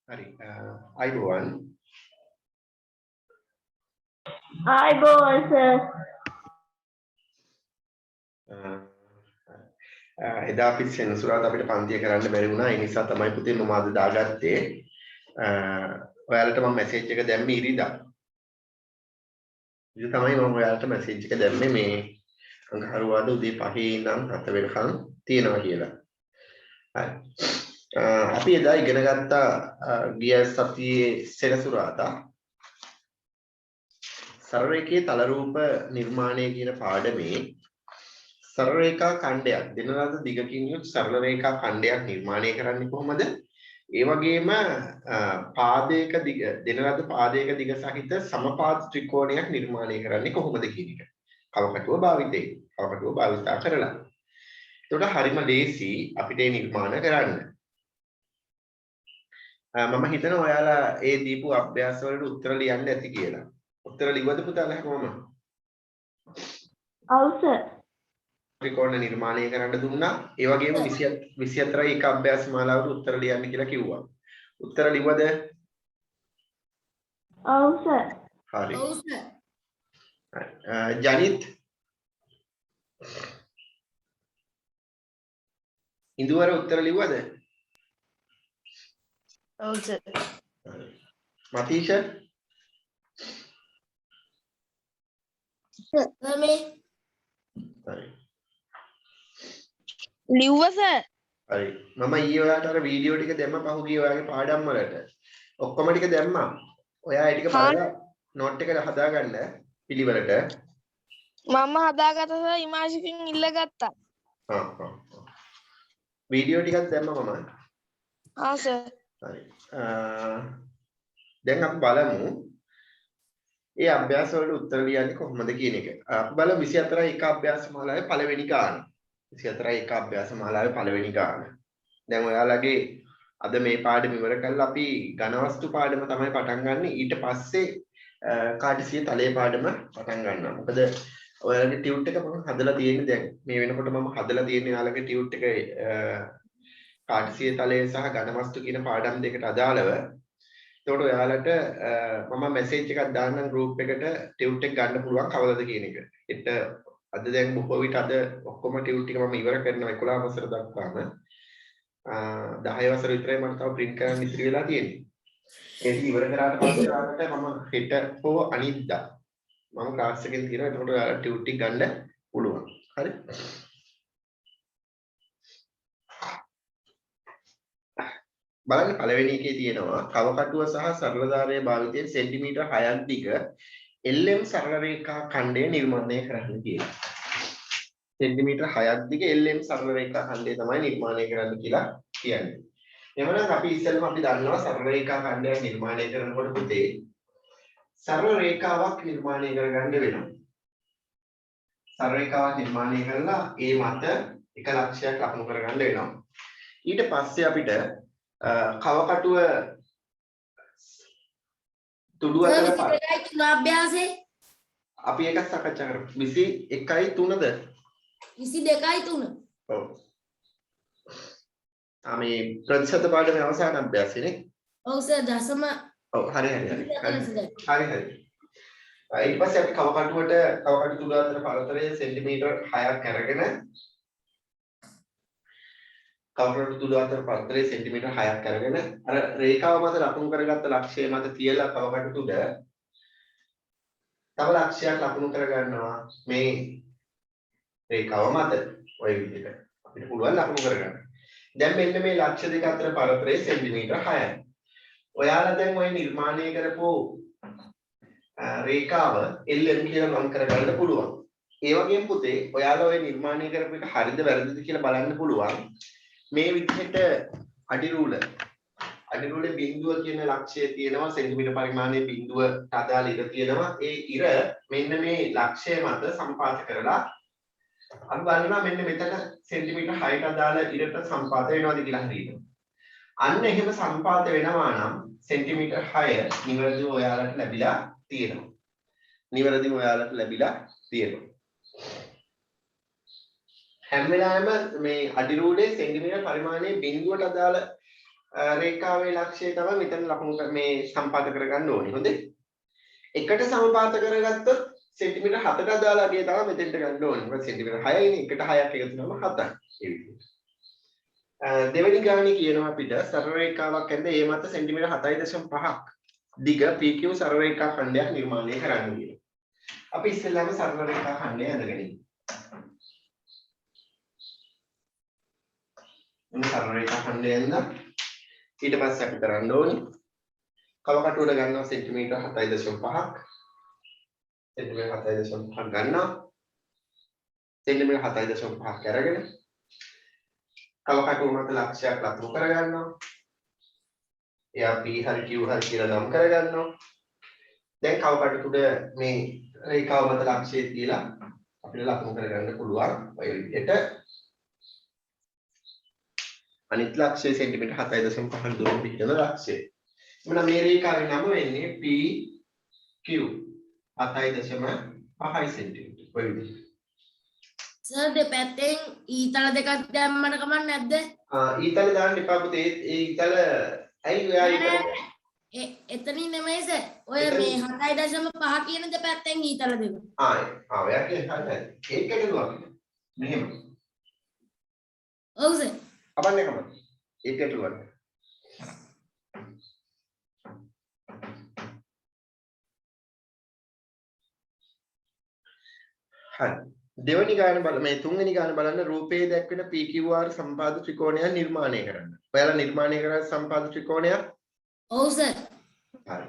හරි අයිබෝවන් අයිබෝවන් සර් එදා අපි සෙනසුරාදා අපිට පන්තිය කරන්න බැරි වුණා ඒ නිසා තමයි පුතේ මම අද දාගත්තේ ඔයාලට මම මැසේජ් එක දැම්මේ ඉරිදා ඉතින් තමයි මම ඔයාලට මැසේජ් එක දැම්මේ මේ අඟහරුවාද උදේ 5 ඉඳන් 7 වෙනකන් තියෙනවා කියලා හරි අපි එදා ඉගෙන ගත්ත ගිය සතියේ සෙනසුරාදා සරල රේඛයේ තල රූප නිර්මාණය කියන පාඩමේ සරල රේඛා ඛණ්ඩයක් දෙන ලද දිගකින් යුත් සරල රේඛා ඛණ්ඩයක් නිර්මාණය කරන්නේ කොහොමද? ඒ වගේම පාදයක දිග දෙන ලද පාදයක දිග සහිත සමපාද ත්‍රිකෝණයක් නිර්මාණය කරන්නේ කොහොමද කියන එක. කවකටුව භාවිතේ. කවකටුව භාවිතා කරලා. එතකොට හරිම ලේසි අපිට මේ නිර්මාණ කරන්න. මම හිතනවා ඔයාලා ඒ දීපු අභ්‍යාස වලට උත්තර ලියන්න ඇති කියලා. උත්තර ලිව්වද පුතාලා කොහොමද? ඔව් සර්. ත්‍රිකෝණ නිර්මාණය කරන්න දුන්නා. ඒ වගේම 24යි එක අභ්‍යාස මාලාවට උත්තර ලියන්න කියලා කිව්වා. උත්තර ලිව්වද? ඔව් සර්. හරි. ඔව් සර්. ජනිත් ඉන්දුවර උත්තර ලිව්වද? ඔව් සර්. මතීෂ සර් මේ හරි. ලිව්ව සර්. හරි. මම ඊයේ ඔයාලට අර වීඩියෝ ටික දැම්ම පහුගිය ඔයාගේ පාඩම් වලට. ඔක්කොම ටික දැම්මා. ඔයා ඒ ටික බලලා නෝට් එක හදාගන්න පිළිවෙලට. මම හදාගත්ත සර් ඉමාජිකින් ඉල්ලගත්තා. වීඩියෝ ටිකක් දැම්මා මම. සර්. හරි. දැන් අපි බලමු ඒ අභ්‍යාස වලට උත්තර ලියන්නේ කොහොමද කියන එක. අපි බලමු 24යි එක අභ්‍යාස මාලාවේ පළවෙනි ගාන. 24යි එක අභ්‍යාස මාලාවේ පළවෙනි ගාන. දැන් ඔයාලගේ අද මේ පාඩම ඉවර කරලා අපි ඝන වස්තු පාඩම තමයි පටන් ගන්න. ඊට පස්සේ කාටිසිය තලයේ පාඩම පටන් ගන්නවා. මොකද ඔයාලගේ ටියුට් එක මම හදලා තියෙන්නේ දැන්. මේ වෙනකොට මම හදලා තියෙන්නේ ඔයාලගේ ටියුට් එක කාටිසිය තලයේ සහ ඝන වස්තු කියන පාඩම් දෙකට අදාළව. එතකොට ඔයාලට මම මැසේජ් එකක් දාන්නම් group එකට ටියුට් එක ගන්න පුළුවන් කවදද කියන එක. අද දැන් බොහෝ විට අද ඔක්කොම ටියුට් ටික මම ඉවර කරනවා 11 වසර දක්වාම 10 වසර විතරයි මට තව print කරන්න ඉතිරි වෙලා තියෙන්නේ. ඒක ඉවර කරාට පස්සේ ඔයාලට මම හෙට හෝ අනිද්දා මම ක්ලාස් එකෙන් තියෙනවා. එතකොට ඔයාලට ටියුට් ටික ගන්න පුළුවන්. හරි? බලන්න පළවෙනි එකේ තියෙනවා කවකටුව සහ සරලධාරයේ භාවිතයෙන් සෙන්ටිමීටර් 6ක් දිග LM සරල රේඛා ඛණ්ඩය නිර්මාණය කරන්න කියලා. සෙන්ටිමීටර් 6ක් දිග LM සරල රේඛා ඛණ්ඩය තමයි නිර්මාණය කරන්න කියලා කියන්නේ. එhmenan අපි ඉස්සෙල්ලම අපි දන්නවා සරල රේඛා ඛණ්ඩයක් නිර්මාණය කරනකොට පුතේ සරල රේඛාවක් නිර්මාණය කරගන්න වෙනවා. සරල රේඛාවක් නිර්මාණය කරලා ඒ මත එක ලක්ෂයක් ලකුණු කරගන්න වෙනවා. ඊට පස්සේ අපිට කවකටුව තුඩු අතර අභ්‍යාසයේ අපි එකක් සාකච්ඡා කරමු 21යි 3ද 22යි 3 ඔව් මේ ප්‍රතිශත පාඩමේ අවසාන අභ්‍යාසනේ ඔව් සර් දශම ඔව් හරි ඊට පස්සේ අපි කවකටු තුඩු අතර පරතරය සෙන්ටිමීටර් 6ක් අරගෙන කවකටු තුඩු අතර පරතරය සෙන්ටිමීටර් 6ක් අරගෙන අර රේඛාව මත ලකුණු කරගත්ත ලක්ෂය මත තියලා කවකටු තුඩ තව ලක්ෂයක් ලකුණු කරගන්නවා මේ රේඛාව මත ඔය විදිහට අපිට පුළුවන් ලකුණු කරගන්න. දැන් මෙන්න මේ ලක්ෂ දෙක අතර පරතරය සෙන්ටිමීටර් 6යි. ඔයාලා දැන් ඔය නිර්මාණය කරපු රේඛාව LM කියලා නම් කරගන්න පුළුවන්. ඒ වගේම පුතේ ඔයාලා ඔය නිර්මාණය කරපු එක හරිද වැරදිද කියලා බලන්න පුළුවන්. මේ විදිහට අඩිරුලේ බිඳුව කියන ලක්ෂය තියෙනවා සෙන්ටිමීටර පරිමාණයේ බිඳුවට අදාළ ඉර තියෙනවා. ඒ ඉර මෙන්න මේ ලක්ෂය මත සම්පාත කරලා අපි බලනවා මෙන්න මෙතන සෙන්ටිමීටර් 6ට අදාළ ඉරට සම්පාත වෙනවද කියලා හරියට. අන්න එහෙම සම්පාත වෙනවා නම් සෙන්ටිමීටර් 6 නිවැරදිව ඔයාලට ලැබිලා තියෙනවා. හැම වෙලාවෙම මේ අඩිරූලේ සෙන්ටිමීටර් පරිමාණයේ බිඳුවට අදාළ රේඛාවේ ලක්ෂය තමයි මෙතන ලකුණු මේ සම්පාත කරගන්න ඕනේ. හොඳේ. එකට සමපාත කරගත්තොත් සෙන්ටිමීටර් 7ට අදාළ අගය තමයි මෙතෙන්ට ගන්න ඕනේ. මොකද සෙන්ටිමීටර් 6යිනේ. එකට 6ක් එකතු කරනම 7යි. ඒ විදිහට. දෙවෙනි ගානේ කියනවා අපිට සරල රේඛාවක් ඇද්ද ඒ මත සෙන්ටිමීටර් 7.5ක් දිග PQ සරල රේඛා ඛණ්ඩයක් නිර්මාණය කරන්න කියලා. අපි ඉස්සෙල්ලාම සරල රේඛා ඛණ්ඩය ඇඳගෙන ඉමු. මේ සරල රේඛා ඛණ්ඩය ඇඳ ඊට පස්සේ අපි කරන්න ඕනේ කව කටුවට ගන්නවා සෙන්ටිමීටර් 7.5ක් සෙන්ටිමීටර් 7.5ක් ගන්නවා සෙන්ටිමීටර් 7.5ක් අරගෙන කව කටුව මත ලක්ෂයක් ලකුණු කරගන්නවා. එයා P හරි Q හරි කියලා නම් කරගන්නවා. දැන් කව කටුව මේ රේඛාව මත ලක්ෂය තියලා අපිට ලකුණු කරගන්න පුළුවන්. ඔය විදිහට අනිත් ලක්ෂය සෙන්ටිමීටර් 7.5 දුරට පිටන ලක්ෂය. එමුනම් මේ රේඛාවේ නම වෙන්නේ PQ 7.5 සෙන්ටිමීටර්. ඔය විදිහට. සර් දෙපැත්තෙන් ඊතල දෙකක් දැම්මම කමක් නැද්ද? ඊතල දාන්න එපා පුතේ. ඒ ඊතල ඇයි ඔයා ඊතල එතනින් නෙමෙයි සර්. ඔය මේ 7.5 කියන දෙපැත්තෙන් ඊතල දෙක. ඔයා කියන්නේ හරියි. ඒකට දුවක්. මෙහෙම. ඔව් සර්. අපන්නේ කමක්. ඒකට දුවක්. හරි. දෙවෙනි ගාන බලන්න මේ තුන්වෙනි ගාන බලන්න රූපයේ දැක්වෙන PQR සම්පාද ත්‍රිකෝණයක් නිර්මාණය කරන්න. ඔයාලා නිර්මාණය කරන සම්පාද ත්‍රිකෝණයක්? ඔව් සර්. හරි.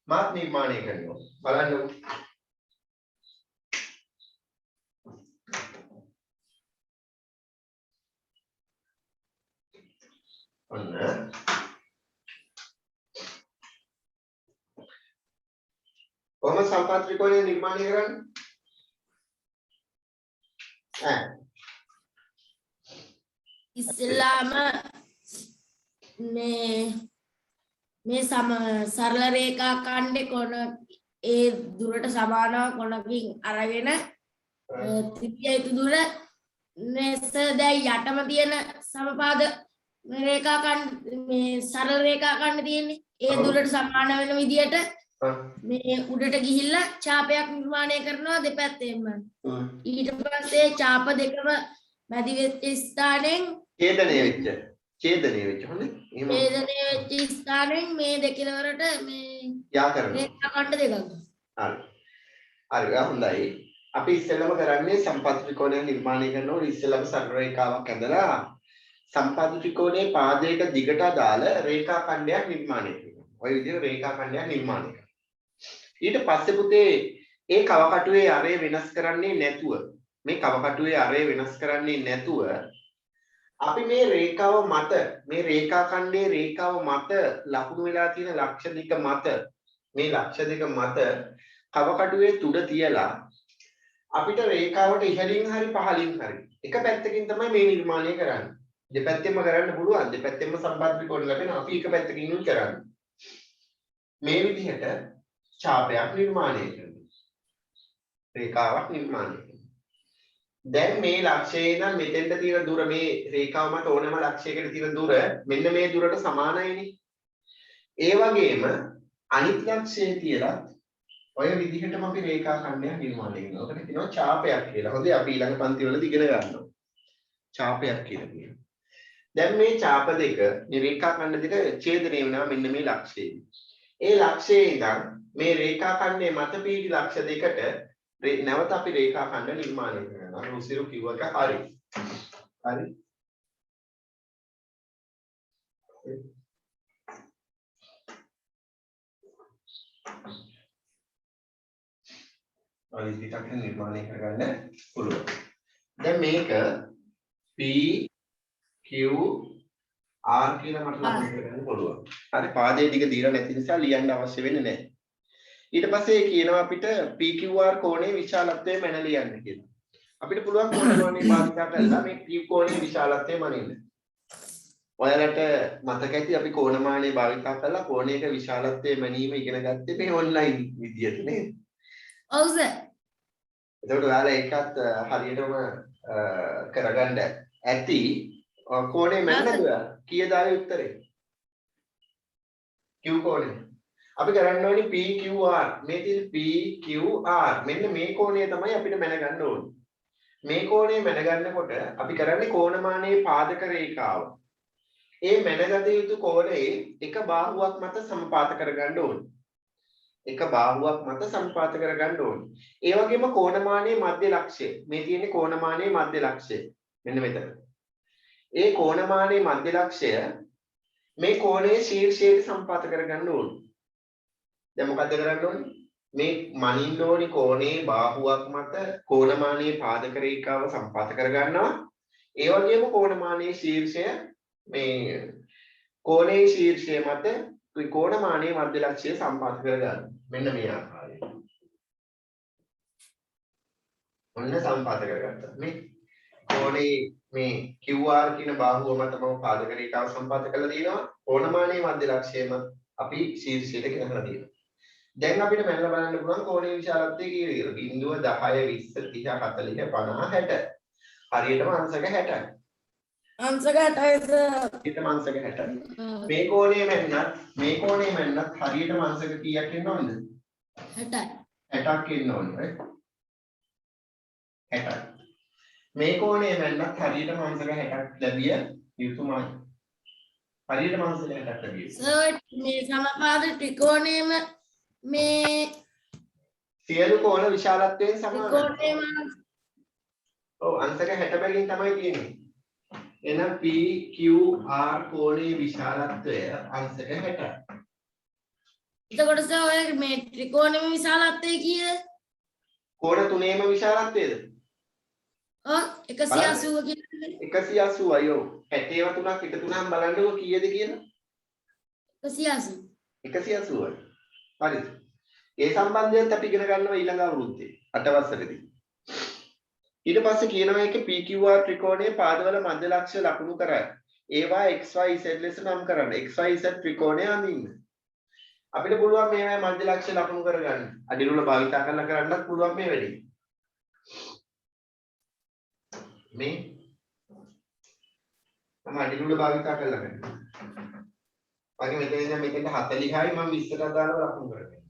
මාත් නිර්මාණය කරනවා. බලන්න. ඔන්න. කොහොමද සම්පාද ත්‍රිකෝණය නිර්මාණය කරන්නේ? ඉස්සෙල්ලාම මේ සරල රේඛා ඛණ්ඩේ කොන ඒ දුරට සමානව කොනකින් අරගෙන ත්‍රිපිය යුතු දුර නැස දැන් යටම තියෙන සමපාද රේඛා ඛණ්ඩ මේ සරල රේඛා ඛණ්ඩ තියෙන්නේ ඒ දුරට සමාන වෙන විදියට මේ උඩට ගිහිල්ලා ඡාපයක් නිර්මාණය කරනවා දෙපැත්තෙන්ම. ඊට පස්සේ ඡාප දෙකම මැදි වෙච්ච ස්ථානෙන් ඡේදනය වෙච්ච හොඳේ. එහෙම ඡේදනය වෙච්ච ස්ථානෙන් මේ දෙකලවරට මේ යා කරනවා. රේඛා ඛණ්ඩ දෙකක්. හරි. හරි හොඳයි. අපි ඉස්සෙල්ලාම කරන්නේ සම්පාද ත්‍රිකෝණය නිර්මාණය කරනකොට ඉස්සෙල්ලාම සරල රේඛාවක් ඇඳලා සම්පාද ත්‍රිකෝණයේ පාදයක දිගට අදාළ රේඛා ඛණ්ඩයක් නිර්මාණය කරනවා. ඔය විදිහට රේඛා ඛණ්ඩයක් නිර්මාණය කරනවා. ඊට පස්සේ පුතේ ඒ කව කටුවේ අරය වෙනස් කරන්නේ නැතුව මේ කව කටුවේ අරය වෙනස් කරන්නේ නැතුව අපි මේ රේඛාව මත මේ රේඛා ඛණ්ඩයේ රේඛාව මත ලකුණු වෙලා තියෙන ලක්ෂ දෙක මත මේ ලක්ෂ දෙක මත කව කටුවේ තුඩ තියලා අපිට රේඛාවට ඉහළින් හරි පහළින් හරි එක පැත්තකින් තමයි මේ නිර්මාණය කරන්නේ. දෙපැත්තෙම කරන්න පුළුවන්. දෙපැත්තෙම සම්බන්ධ ත්‍රිකෝණ ලැබෙනවා. අපි එක පැත්තකින් කරන්නේ. මේ විදිහට ඡාපයක් නිර්මාණය කරනවා. රේඛාවක් නිර්මාණය කරනවා. දැන් මේ ලක්ෂයේ ඉඳන් මෙතෙන්ට තියෙන දුර මේ රේඛාව මත ඕනෑම ලක්ෂයකට තියෙන දුර මෙන්න මේ දුරට සමානයිනේ. ඒ වගේම අනිත් ලක්ෂයේ තියලා ඔය විදිහටම අපි රේඛා ඛණ්ඩයක් නිර්මාණය කරනවා. ඔකට කියනවා ඡාපයක් කියලා. හොඳයි අපි ඊළඟ පන්ති වලදී ඉගෙන ගන්නවා. ඡාපයක් කියලා කියනවා. දැන් මේ ඡාප දෙක මේ රේඛා ඛණ්ඩ දෙක ඡේදනය වෙනවා මෙන්න මේ ලක්ෂයේ. ඒ ලක්ෂයේ ඉඳන් මේ රේඛා ඛණ්ඩයේ මත පිහිටි ලක්ෂ දෙකට නැවත අපි රේඛා ඛණ්ඩ නිර්මාණය කරනවා. රුසිරු කිව්ව එක හරි. හරි. ඔය විදිහට නිර්මාණය කරගන්න පුළුවන්. දැන් මේක P Q R කියලා මට ලකුණු කරගන්න පුළුවන්. හරි පාදයේ ටික දීලා නැති නිසා ලියන්න අවශ්‍ය වෙන්නේ නැහැ. ඊට පස්සේ කියනවා අපිට PQR කෝණයේ විශාලත්වය මැන ලියන්න කියලා. අපිට පුළුවන් කෝණමානයේ භාවිතා කරලා මේ P කෝණයේ විශාලත්වය මනින්න. ඔයාලට මතක ඇති අපි කෝණමානයේ භාවිතා කරලා කෝණයක විශාලත්වය මැනීම ඉගෙන ගත්තේ මේ ඔන්ලයින් විදියට නේද? ඔව් සර්. එතකොට ඔයාලා ඒකත් හරියටම කරගන්න ඇති. කෝණේ මැන්නද ඔයා? කීයද ආවේ උත්තරේ? Q කෝණය. අපි කරන්න ඕනේ PQR. මේ තියෙන PQR. මෙන්න මේ කෝණය තමයි අපිට මැනගන්න ඕනේ. මේ කෝණය මැනගන්නකොට අපි කරන්නේ කෝණමානයේ පාදක රේඛාව. ඒ මැනගත යුතු කෝණයේ එක බාහුවක් මත සමපාත කරගන්න ඕනේ. එක බාහුවක් මත සමපාත කරගන්න ඕනේ. ඒ වගේම කෝණමානයේ මධ්‍ය ලක්ෂය. මේ තියෙන්නේ කෝණමානයේ මධ්‍ය ලක්ෂය. මෙන්න මෙතන. ඒ කෝණමානයේ මධ්‍ය ලක්ෂය මේ කෝණයේ ශීර්ෂයට සම්පාත කරගන්න ඕනේ. දැන් මොකද කරන්න ඕනේ? මේ මනින්න ඕනි කෝණයේ බාහුවක් මත කෝණමානයේ පාදක රේඛාව සම්පාත කරගන්නවා. ඒ වගේම කෝණමානයේ ශීර්ෂය මේ කෝණයේ ශීර්ෂය මත ත්‍රිකෝණමානයේ මධ්‍ය ලක්ෂය සම්පාත කරගන්න. මෙන්න මේ ආකාරයට. ඔන්න සම්පාත කරගත්තා. මේ කෝණයේ මේ QR කියන බාහුව මත මම පාදක රේඛාව සම්පාත කරලා තියෙනවා. කෝණමානයේ මධ්‍ය ලක්ෂයම අපි ශීර්ෂයට ගෙනහලා තියෙනවා. දැන් අපිට මැනලා බලන්න පුළුවන් කෝණයේ විශාලත්වය කීයද කියලා. 0 10 20 30 40 50 60. හරියටම අංශක 60යි. අංශක 60යි. හරියටම අංශක 60යි. මේ කෝණයේ මැන්නත් හරියටම අංශක කීයක් එන්න ඕනද? 60යි. 60ක් එන්න ඕනේ. 60යි. මේ කෝණයේ මැන්නත් හරියටම අංශක 60ක් ලැබිය යුතුමයි. හරියටම අංශක 60ක් ලැබිය. සර් මේ සමපාද ත්‍රිකෝණයේම මේ සියලු කෝණ විශාලත්වයෙන් සමානයි. ත්‍රිකෝණයේම ඔව් අංශක 60 බැගින් තමයි තියෙන්නේ. එහෙනම් PQR කෝණයේ විශාලත්වය අංශක 60යි. එතකොට සර් ඔය මේ ත්‍රිකෝණයේම විශාලත්වය කීයද? කෝණ තුනේම විශාලත්වයද? ඔව් 180 කියන්නේ 180යි. ඔව් 60ව තුනක් එකතු වුණාම බලන්නකො කීයද කියලා? 180. 180යි. හරිද? ඒ සම්බන්ධයත් අපි ඉගෙන ගන්නවා ඊළඟ අවුරුද්දේ 8 වසරේදී. ඊට පස්සේ කියනවා එකේ PQR ත්‍රිකෝණයේ පාදවල මධ්‍ය ලක්ෂ්‍ය ලකුණු කරයි. ඒවා XYZ ලෙස නම් කරන්න. XYZ ත්‍රිකෝණය අඳින්න. අපිට පුළුවන් මේවා මධ්‍ය ලක්ෂ්‍ය ලකුණු කරගන්න. අඩිරුල භාවිතා කරලා කරන්නත් පුළුවන් මේ වැඩේ. මේ මම අඩිරුල භාවිතා කරලා කරනවා. වගේ මෙතන ඉඳන් මෙතෙන්ට 40යි මම 20ට දාලා ලකුණු කරගන්නවා.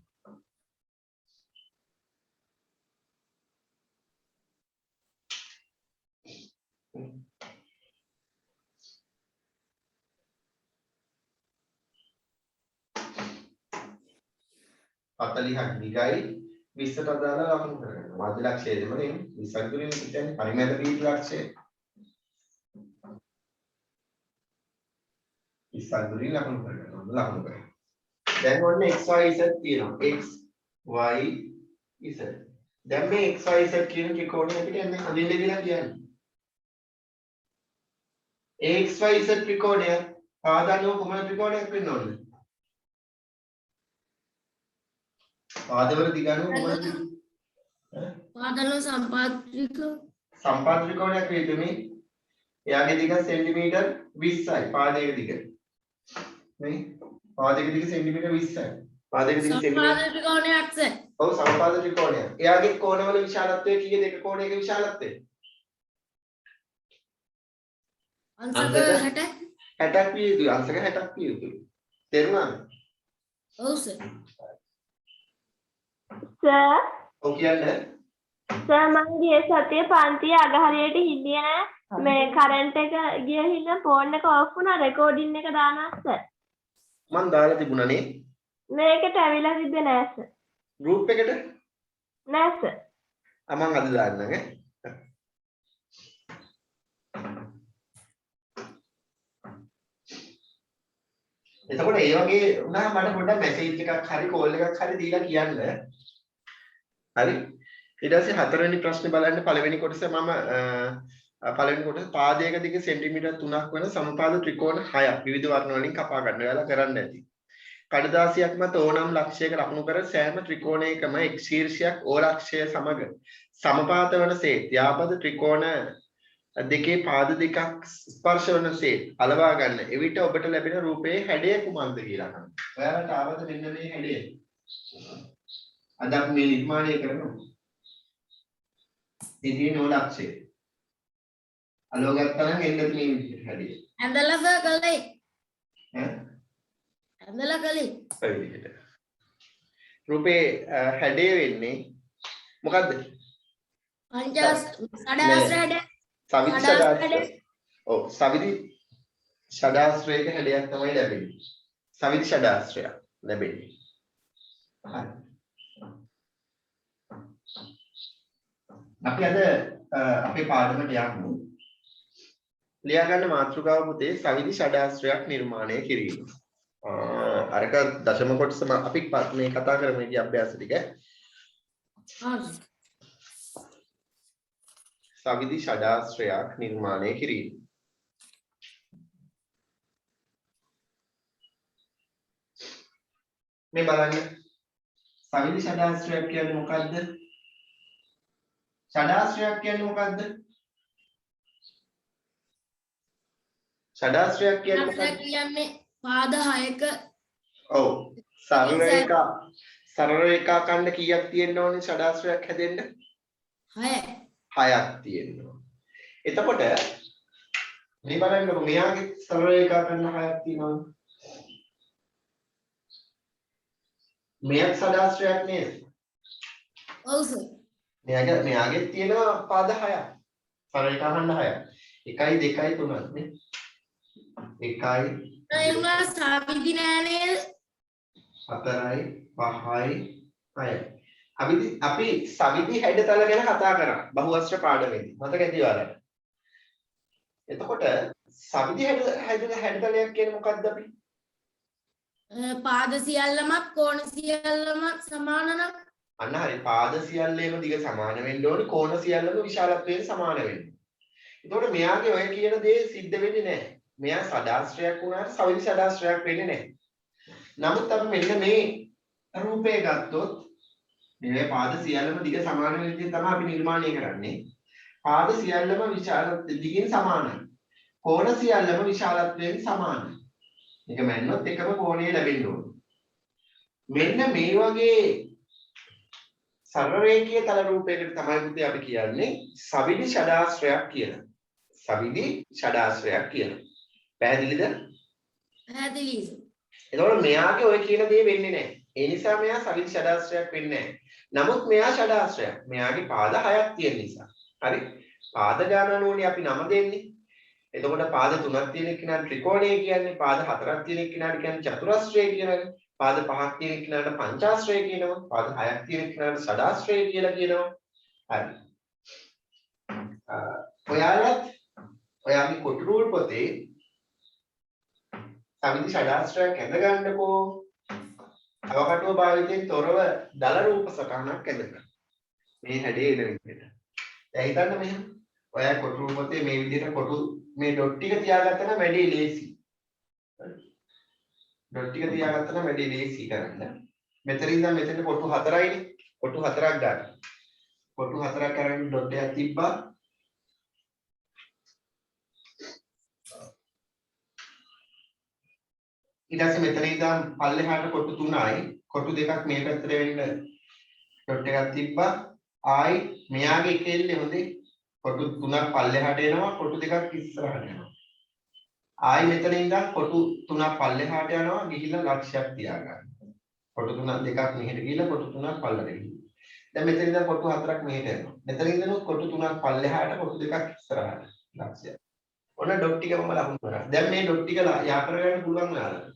පතලිහක් දිගයි 20ට දාලා ලකුණු කරගන්නවා. මධ්‍ය ලක්ෂයේදීම නේ 20ක් දුරින් කියන්නේ පරිමේත පීඨ ලක්ෂය. 20ක් දුරින් ලකුණු කරගන්නවා. ලකුණු කරගන්න. දැන් ඔන්න XYZ තියෙනවා. X Y Z. දැන් මේ XYZ කියන ත්‍රිකෝණය අපිට එන්නේ අඳින්න කියලා කියන්නේ. XYZ ත්‍රිකෝණය පාදණුව කොමන ත්‍රිකෝණයක් වෙන්න ඕනද? පාදවල දිගණුව කොමනද? පාදවල සම්පාත්‍රික සම්පාත ත්‍රිකෝණයක් වේතුනේ. එයාගේ දිග සෙන්ටිමීටර් 20යි පාදයක දිග. මේ පාදයක දිග සෙන්ටිමීටර් 20යි. පාදයක දිග සෙන්ටිමීටර් සම්පාද ත්‍රිකෝණයක් සර්. ඔව් සම්පාද ත්‍රිකෝණයක්. එයාගේ කෝණවල විශාලත්වය කීයද? එක කෝණයක විශාලත්වය? අංශක 60. 60ක් විය යුතුයි. අංශක 60ක් විය යුතුයි. තේරුණාද? ඔව් සර්. සර් ඔව් කියන්නේ සර් මම ගිය සතියේ පන්තියේ අගහරියට හිටියේ නෑ මේ කරන්ට් එක ගිය හින්දා ෆෝන් එක ඔෆ් වුණා රෙකෝඩින් එක දානවා සර් මම දාලා තිබුණානේ මේකට ඇවිල්ලා තිබ්බේ නෑ සර් ගෲප් එකට නෑ සර් මම අද දාන්නම් ඈ එතකොට ඒ වගේ වුණා මට පොඩ්ඩක් මැසේජ් එකක් හරි කෝල් එකක් හරි දීලා කියන්න. හරි. ඊට පස්සේ හතරවෙනි ප්‍රශ්නේ බලන්න පළවෙනි කොටස මම පළවෙනි කොටස පාදයක දිග සෙන්ටිමීටර් 3ක් වන සමපාද ත්‍රිකෝණ 6ක් විවිධ වර්ණ වලින් කපා ගන්න. ඔයාලා කරන්න ඇති. කඩදාසියක් මත ඕනම ලක්ෂයක ලකුණු කර සෑම ත්‍රිකෝණයකම එක් ශීර්ෂයක් ඕ ලක්ෂය සමග සමපාත වනසේ යාපද ත්‍රිකෝණ දෙකේ පාද දෙකක් ස්පර්ශ වනසේ අලවා ගන්න. එවිට ඔබට ලැබෙන රූපයේ හැඩය කුමක්ද කියලා අහන්න. ඔයාලට ආවද මෙන්න මේ හැඩය? අද අපි මේ නිර්මාණය කරනවා. ඉතින් නෝ ලක්ෂය. අලව ගත්තා නම් එන්න මේ විදිහට හැඩය. ඇඳලා සර් කළේ. ඈ? ඇඳලා කලේ ඔය විදිහට. රූපේ හැඩය වෙන්නේ මොකද්ද? පංචාස් ෂඩාස්ත්‍ර හැඩ සවිදි ෂඩාස්ත්‍ර ෂඩාස්ත්‍රය. ඔව් සවිදි ෂඩාස්ත්‍රයක හැඩයක් තමයි ලැබෙන්නේ. සවිදි ෂඩාස්ත්‍රයක් ලැබෙන්නේ. හරි. අපි අද අපේ පාඩමට යමු. ලියා ගන්න මාතෘකාව පුතේ සවිදි ෂඩාස්ත්‍රයක් නිර්මාණය කිරීම. අරක දශම කොටස අපි මේ කතා කරමු අභ්‍යාස ටික. සවිදි ෂඩාස්ත්‍රයක් නිර්මාණය කිරීම. මේ බලන්න. සවිදි ෂඩාස්ත්‍රයක් කියන්නේ මොකද්ද? ෂඩාස්ත්‍රයක් කියන්නේ මොකද්ද? ෂඩාස්ත්‍රයක් කියන්නේ මොකද්ද? කියන්නේ පාද 6ක ඔව් සරල රේඛා ඛණ්ඩ කීයක් තියෙන්න ඕනේ ෂඩාස්ත්‍රයක් හැදෙන්න? 6ක් තියෙන්න ඕනේ. එතකොට මේ බලන්නකො මෙයාගේ සරල රේඛා ඛණ්ඩ 6ක් තියෙනවනේ. මෙයක් ෂඩාස්ත්‍රයක් නේද? ඔව් සර්. මෙයාගේ තියෙනවා පාද 6ක්. සරල රේඛා ඛණ්ඩ 6ක්. 1 2 3ක් නේ. 1 ඒවා සවිදි නෑ නේද? 4යි 5යි 6යි. අපි සවිදි හැඩතල ගැන කතා කරා බහුවස්ත්‍ර පාඩමේදී. මතකද ඔයාලට? එතකොට සවිදි හැඩතලයක් කියන්නේ මොකක්ද අපි? පාද සියල්ලමත් කෝණ සියල්ලමත් සමාන නම් අන්න හරි පාද සියල්ලේම දිග සමාන වෙන්න ඕනේ කෝණ සියල්ලම විශාලත්වයෙන් සමාන වෙන්න. එතකොට මෙයාගේ ඔය කියන දේ සිද්ධ වෙන්නේ නැහැ. මෙයා ෂඩාස්ත්‍රයක් වුණාට සවිදි ෂඩාස්ත්‍රයක් වෙන්නේ නැහැ. නමුත් අපි මෙන්න මේ රූපය ගත්තොත් මේ පාද සියල්ලම දිග සමාන වෙන විදිහට තමයි අපි නිර්මාණය කරන්නේ. පාද සියල්ලම විශාල දිගින් සමානයි. කෝණ සියල්ලම විශාලත්වයෙන් සමානයි. එක මැන්නොත් එකම කෝණය ලැබෙන්න ඕනේ. මෙන්න මේ වගේ සරල රේඛීය තල රූපයකට තමයි පුතේ අපි කියන්නේ සවිදි ෂඩාස්ත්‍රයක් කියලා. සවිදි ෂඩාස්ත්‍රයක් කියලා. පැහැදිලිද? පැහැදිලි. එතකොට මෙයාගේ ඔය කියන දේ වෙන්නේ නැහැ. ඒ නිසා මෙයා සවිදි ෂඩාස්ත්‍රයක් වෙන්නේ නැහැ. නමුත් මෙයා ෂඩාස්ත්‍රයක්. මෙයාගේ පාද 6ක් තියෙන නිසා. හරි? පාද ගණන අනුවනේ අපි නම දෙන්නේ. එතකොට පාද 3ක් තියෙන කෙනාට ත්‍රිකෝණය කියන්නේ, පාද 4ක් තියෙන කෙනාට කියන්නේ චතුරස්‍රය කියලානේ. පාද 5ක් තියෙන කෙනාට පංචාස්‍රය කියනවා. පාද 6ක් තියෙන කෙනාට ෂඩාස්‍රය කියලා කියනවා. හරි. ඔයාලත් ඔයාගේ කොටු රූල් පොතේ සවිදි ෂඩාස්ත්‍රයක් ඇඳ ගන්නකෝ. අවකටුව භාවිතයෙන් තොරව දල රූප සටහනක් ඇඳ ගන්න. මේ හැඩේ එන විදිහට. දැන් හිතන්න මෙහෙම. ඔයා කොටු රූප පොතේ මේ විදිහට කොටු මේ ඩොට් ටික තියාගත්තා නම් වැඩේ ලේසි. ඩොට් ටික තියාගත්තා නම් වැඩේ ලේසි කරන්න. මෙතන ඉඳන් මෙතන කොටු 4යිනේ. කොටු 4ක් ගන්න. කොටු 4ක් අරගෙන ඩොට් එකක් තිබ්බා. ඊට පස්සේ මෙතන ඉඳන් පල්ලෙහාට කොටු 3යි. කොටු දෙකක් මේ පැත්තට වෙන්න ඩොට් එකක් තිබ්බා. ආයි මෙයාගේ එකෙල්ලේ හොඳේ කොටු 3ක් පල්ලෙහාට එනවා කොටු දෙකක් ඉස්සරහට යනවා. ආයි මෙතන ඉඳන් කොටු 3ක් පල්ලෙහාට යනවා ගිහිල්ලා ලක්ෂයක් තියාගන්න. කොටු 3ක් දෙකක් මෙහෙට ගිහිල්ලා කොටු 3ක් පල්ලෙහාට ගිහින්. දැන් මෙතන ඉඳන් කොටු 4ක් මෙහෙට යනවා. මෙතන ඉඳන් කොටු 3ක් පල්ලෙහාට කොටු දෙකක් ඉස්සරහට ලක්ෂයක්. ඔන්න ඩොට් ටික මම ලකුණු කරා. දැන් මේ ඩොට් ටික යා කරගන්න පුළුවන් නාලා.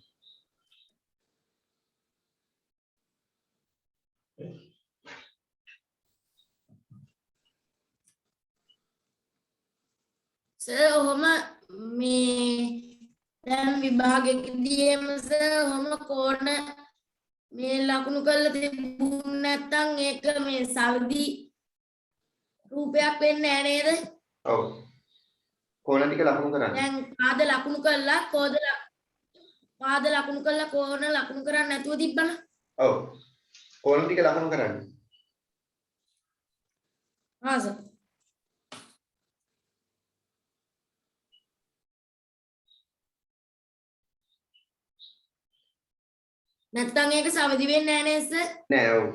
සර් ඔහම මේ දැන් විභාගෙකදී එම සර් ඔහම කෝණ මේ ලකුණු කරලා තිබුණ නැත්නම් ඒක මේ සවිදි රූපයක් වෙන්නේ නැහැ නේද? ඔව්. කෝණ ටික ලකුණු කරන්න. දැන් පාද ලකුණු කරලා පාද ලකුණු කරලා කෝණ ලකුණු කරන්නේ නැතුව තිබ්බනම් ඔව්. කෝණ ටික ලකුණු කරන්න. හා සර්. නැත්නම් ඒක සවිදි වෙන්නේ නැහැ නේද සර්? නෑ ඔව්.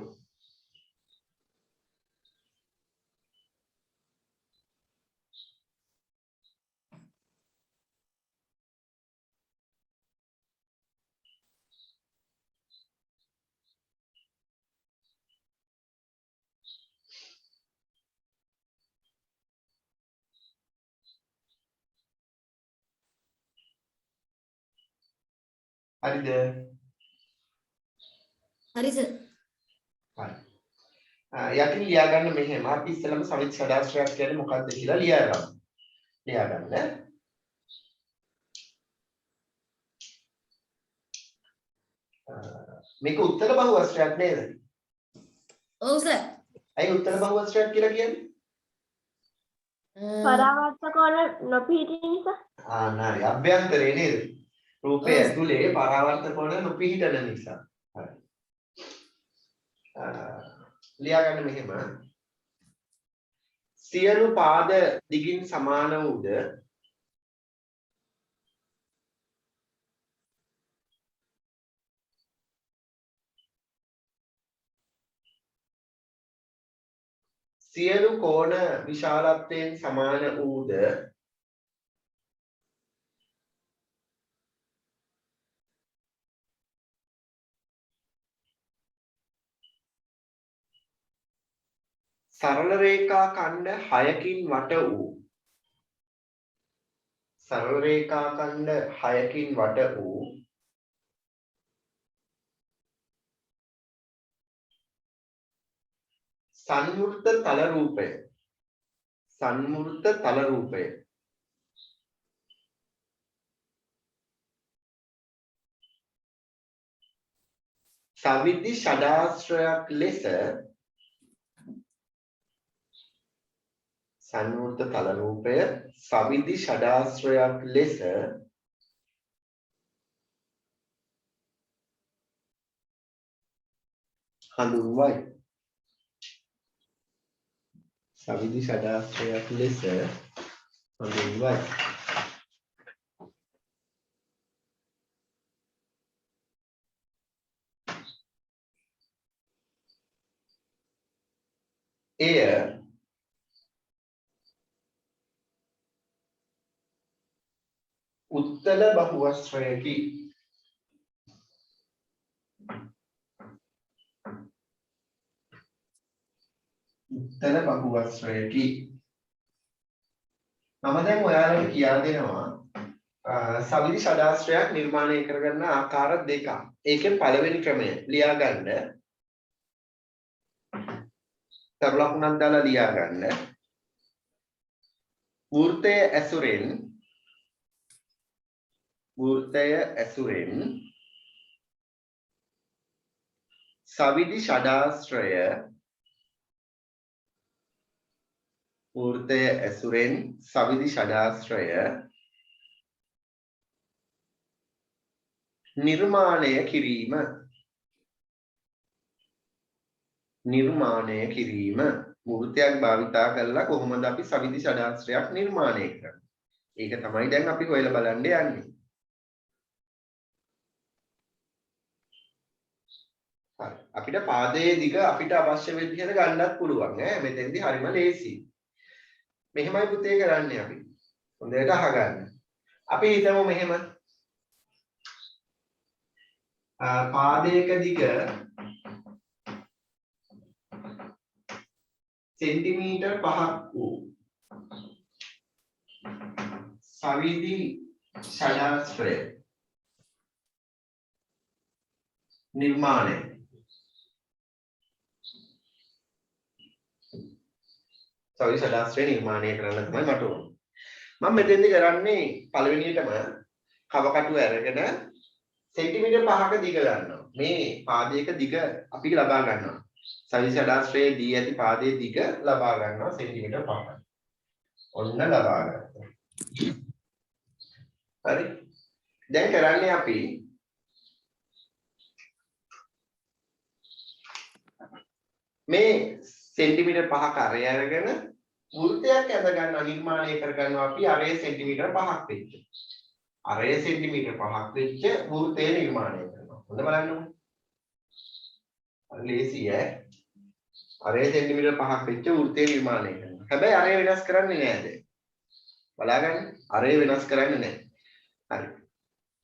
හරිද? හරි සර්. හරි. යටින් ලියා ගන්න මෙහෙම. අපි ඉස්සෙල්ලාම සවිත් ෂඩාශ්‍රයක් කියන්නේ මොකක්ද කියලා ලියා ගන්න. ලියා ගන්න. මේක උත්තර බහුවස්ත්‍රයක් නේද? ඔව් සර්. ඇයි උත්තර බහුවස්ත්‍රයක් කියලා කියන්නේ? පරාවර්තක වල නොපිහිටි නිසා. නෑ අභ්‍යන්තරේ නේද? රූපය ඇතුලේ පරාවර්තක වල නොපිහිටන නිසා. හරි. ලියා ගන්න මෙහෙම. සියලු පාද දිගින් සමාන වූද සියලු කෝණ විශාලත්වයෙන් සමාන වූද සරල රේඛා ඛණ්ඩ 6කින් වට වූ සරල රේඛා ඛණ්ඩ 6කින් වට වූ සංවෘත තල රූපය සවිදි ෂඩාශ්‍රයක් ලෙස සංවෘත තල රූපය සවිදි ෂඩාශ්‍රයක් ලෙස හඳුන්වයි. සවිදි ෂඩාශ්‍රයක් ලෙස හඳුන්වයි. එය උත්තල බහුවස්ත්‍රයකි. උත්තර බහුවස්ත්‍රයකි. මම දැන් ඔයාලට කියලා දෙනවා සවිදි ෂඩාශ්‍රයක් නිර්මාණය කරගන්න ආකාර දෙකක්. ඒකෙන් පළවෙනි ක්‍රමය ලියා ගන්න. තරු ලකුණක් දාලා ලියා ගන්න. වෘත්තය ඇසුරෙන් සවිදි ෂඩාශ්‍රය නිර්මාණය කිරීම වෘත්තයක් භාවිතා කරලා කොහොමද අපි සවිදි ෂඩාශ්‍රයක් නිර්මාණය කරන්නේ? ඒක තමයි දැන් අපි හොයලා බලන්න යන්නේ. හරි. අපිට පාදයේ දිග අපිට අවශ්‍ය වෙන විදිහට ගන්නත් පුළුවන් ඈ. මෙතෙන්දී හරිම ලේසි. මෙහෙමයි පුතේ කරන්නේ අපි. හොඳට අහගන්න. අපි හිතමු මෙහෙම. පාදයක දිග සෙන්ටිමීටර් 5ක් වූ සවිදි ෂඩාශ්‍රය නිර්මාණය සවිදි ෂඩාශ්‍රය නිර්මාණය කරන්න තමයි මට ඕන. මම මෙතෙන්දි කරන්නේ පළවෙනියටම කවකටුව අරගෙන සෙන්ටිමීටර් 5ක දිග ගන්නවා. මේ පාදයක දිග අපි ලබා ගන්නවා. සවිදි ෂඩාශ්‍රයේ දී ඇති පාදයේ දිග ලබා ගන්නවා සෙන්ටිමීටර් 5ක්. ඔන්න ලබා ගන්නවා. හරි. දැන් කරන්නේ අපි මේ සෙන්ටිමීටර් 5ක අරය අරගෙන වෘත්තයක් ඇඳ ගන්න නිර්මාණය කර ගන්නවා අපි අරය සෙන්ටිමීටර් 5ක් වෙච්ච. අරය සෙන්ටිමීටර් 5ක් වෙච්ච වෘත්තය නිර්මාණය කරනවා. හොඳ බලන්න. ලේසි ඈ. අරය සෙන්ටිමීටර් 5ක් වෙච්ච වෘත්තය නිර්මාණය කරනවා. හැබැයි අරය වෙනස් කරන්නේ නෑ දැන්. බලාගන්න. අරය වෙනස් කරන්නේ නෑ. හරි.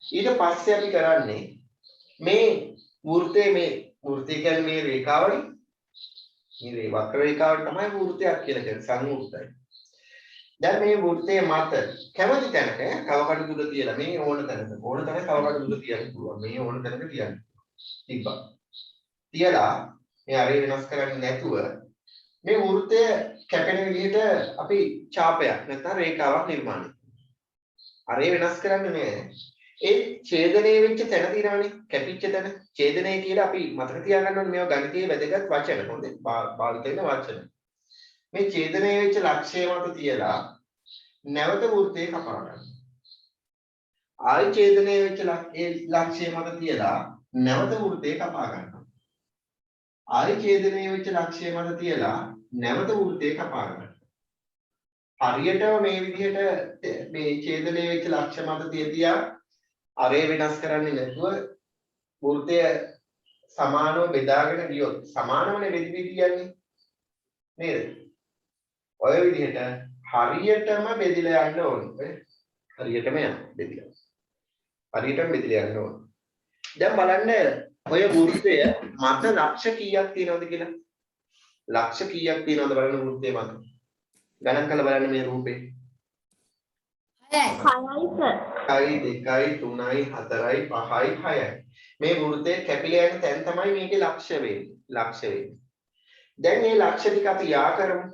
ඊට පස්සේ අපි කරන්නේ මේ වෘත්තය කියන්නේ මේ රේඛාවනේ. මේ වක්‍ර රේඛාවට තමයි වෘත්තයක් කියලා කියන්නේ සංවෘත්තයි. දැන් මේ වෘත්තයේ මත කැමති තැනක කවකටු දුර තියලා මේ ඕන තැනක කවකටු දුර තියන්න පුළුවන්. මේ ඕන තැනක තියන්න. තිබ්බා. තියලා මේ අරේ වෙනස් කරන්නේ නැතුව මේ වෘත්තය කැපෙන විදිහට අපි ඡාපයක් නැත්නම් රේඛාවක් නිර්මාණය කරනවා. අරේ වෙනස් කරන්නේ නැහැ. ඒ ඡේදනයේ වෙච්ච තැන තියෙනවනේ කැපිච්ච තැන ඡේදනය කියලා අපි මතක තියාගන්න ඕනේ මේවා ගණිතයේ වැදගත් වචන. හොඳේ භාවිත වෙන වචන. මේ ඡේදනයේ වෙච්ච ලක්ෂ්‍ය මත තියලා නැවත වෘත්තය කපා ගන්න. ආයි ඡේදනයේ වෙච්ච ඒ ලක්ෂ්‍ය මත තියලා නැවත වෘත්තය කපා ගන්නවා. ආයි ඡේදනයේ වෙච්ච ලක්ෂ්‍ය මත තියලා නැවත වෘත්තය කපා ගන්නවා. හරියටම මේ විදිහට මේ ඡේදනයේ වෙච්ච ලක්ෂ්‍ය මත තියතියා අරේ වෙනස් කරන්නේ නැතුව වෘත්තය සමානව බෙදාගෙන ගියොත් සමානවනේ බෙදි යන්නේ නේද? ඔය විදිහට හරියටම බෙදලා යන්න ඕනේ. හරියටම යන්න බෙදලා. හරියටම බෙදලා යන්න ඕනේ. දැන් බලන්න ඔය වෘත්තය මත ලක්ෂ කීයක් තියෙනවද කියලා. ලක්ෂ කීයක් තියෙනවද බලන්න වෘත්තය මත. ගණන් කරලා බලන්න මේ රූපේ. 6යි සර්. 1 2 3 4 5 6යි. මේ වෘත්තය කැපිලා යන තැන් තමයි මේකේ ලක්ෂ වෙන්නේ. ලක්ෂ වෙන්නේ. දැන් මේ ලක්ෂ ටික අපි යා කරමු.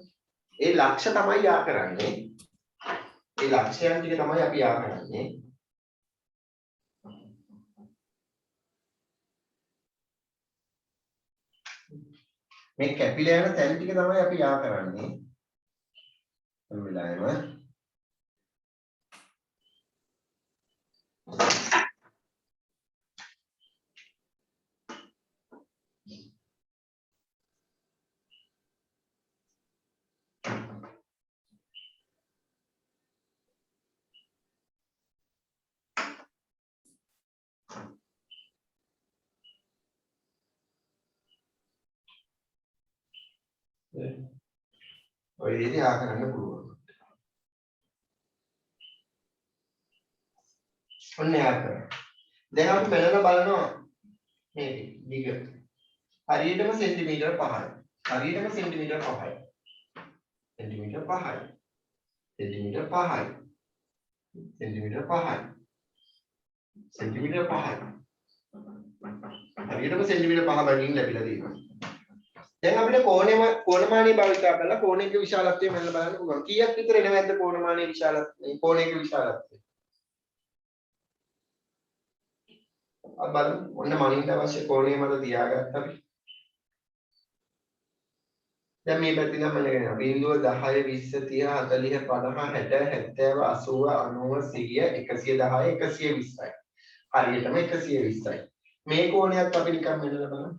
ඒ ලක්ෂ තමයි යා කරන්නේ. ඒ ලක්ෂයන් ටික තමයි අපි යා කරන්නේ. මේ කැපිලා යන තැන් ටික තමයි අපි යා කරන්නේ. හැම වෙලාවෙම ඔය විදිහට යා කරන්න පුළුවන්. ඔන්න යා කරා. දැන් අපි මෙලන බලනවා මේ දිග. හරියටම සෙන්ටිමීටර් 5යි. හරියටම සෙන්ටිමීටර් 5යි. සෙන්ටිමීටර් 5යි. සෙන්ටිමීටර් 5යි. සෙන්ටිමීටර් 5යි. සෙන්ටිමීටර් 5යි. හරියටම සෙන්ටිමීටර් 5 බැගින් ලැබිලා තියෙනවා. දැන් අපිට කෝණමානිය භාවිත කරලා කෝණයක විශාලත්වය මෙන්න බලන්න පුළුවන්. කීයක් විතර එනවද කෝණමානිය විශාලත්වය? කෝණයක විශාලත්වය. අද බලන්න ඔන්න මනින්න අවශ්‍ය කෝණය මත තියාගත්තා අපි. දැන් මේ පැත්තෙන් නම් මම බිංදුව 10 20 30 40 50 60 70 80 90 100 110 120යි. හරියටම 120යි. මේ කෝණයත් අපි නිකන් මෙන්නලා බලමු.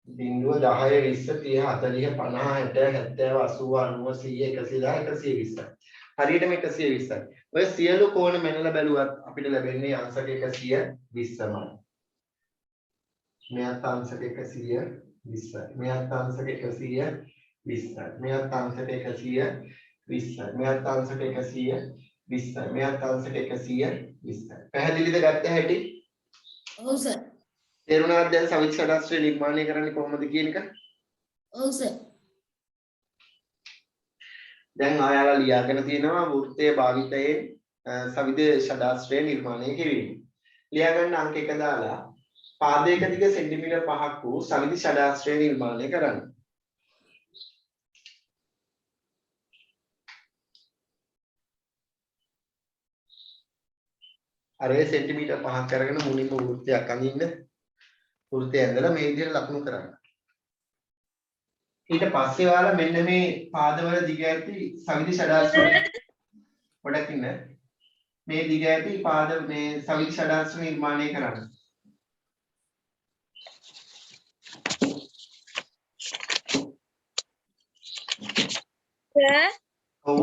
බිංදුව 10 20 30 40 50 60 70 80 90 100 110 120යි. හරියටම 120යි. ඔය සියලු කෝණ මෙන්නලා බැලුවත් අපිට ලැබෙන්නේ අංශක 120මයි. මෙයත් අංශක 120යි. මෙයත් අංශක 120යි. මෙයත් අංශක 120යි. මෙයත් අංශක 120යි. මෙයත් අංශක 120යි. පැහැදිලිද ගත්ත හැටි? ඔව් සර්. තේරුණාද දැන් සවිත් ෂඩාස්ත්‍රය නිර්මාණය කරන්නේ කොහොමද කියන එක? ඔව් සර්. දැන් ආයාලා ලියාගෙන තියෙනවා වෘත්තයේ භාවිතයෙන් සවිද ෂඩාස්ත්‍රය නිර්මාණය කිරීම. ලියා ගන්න අංක 1 දාලා පාදයක දිග සෙන්ටිමීටර් 5ක් වූ සවිද ෂඩාස්ත්‍රය නිර්මාණය කරන්න. අරේ සෙන්ටිමීටර් 5ක් කරගෙන මුලින්ම වෘත්තයක් අඳින්න. වෘත්තය ඇඳලා මේ විදිහට ලකුණු කරන්න. ඊට පස්සේ ඔයාලා මෙන්න මේ පාදවල දිග ඇති සවිදි ෂඩාස්ත්‍ර පොඩක් ඉන්න මේ දිග ඇති පාද මේ සවිදි ෂඩාස්ත්‍ර නිර්මාණය කරන්න. ඔව්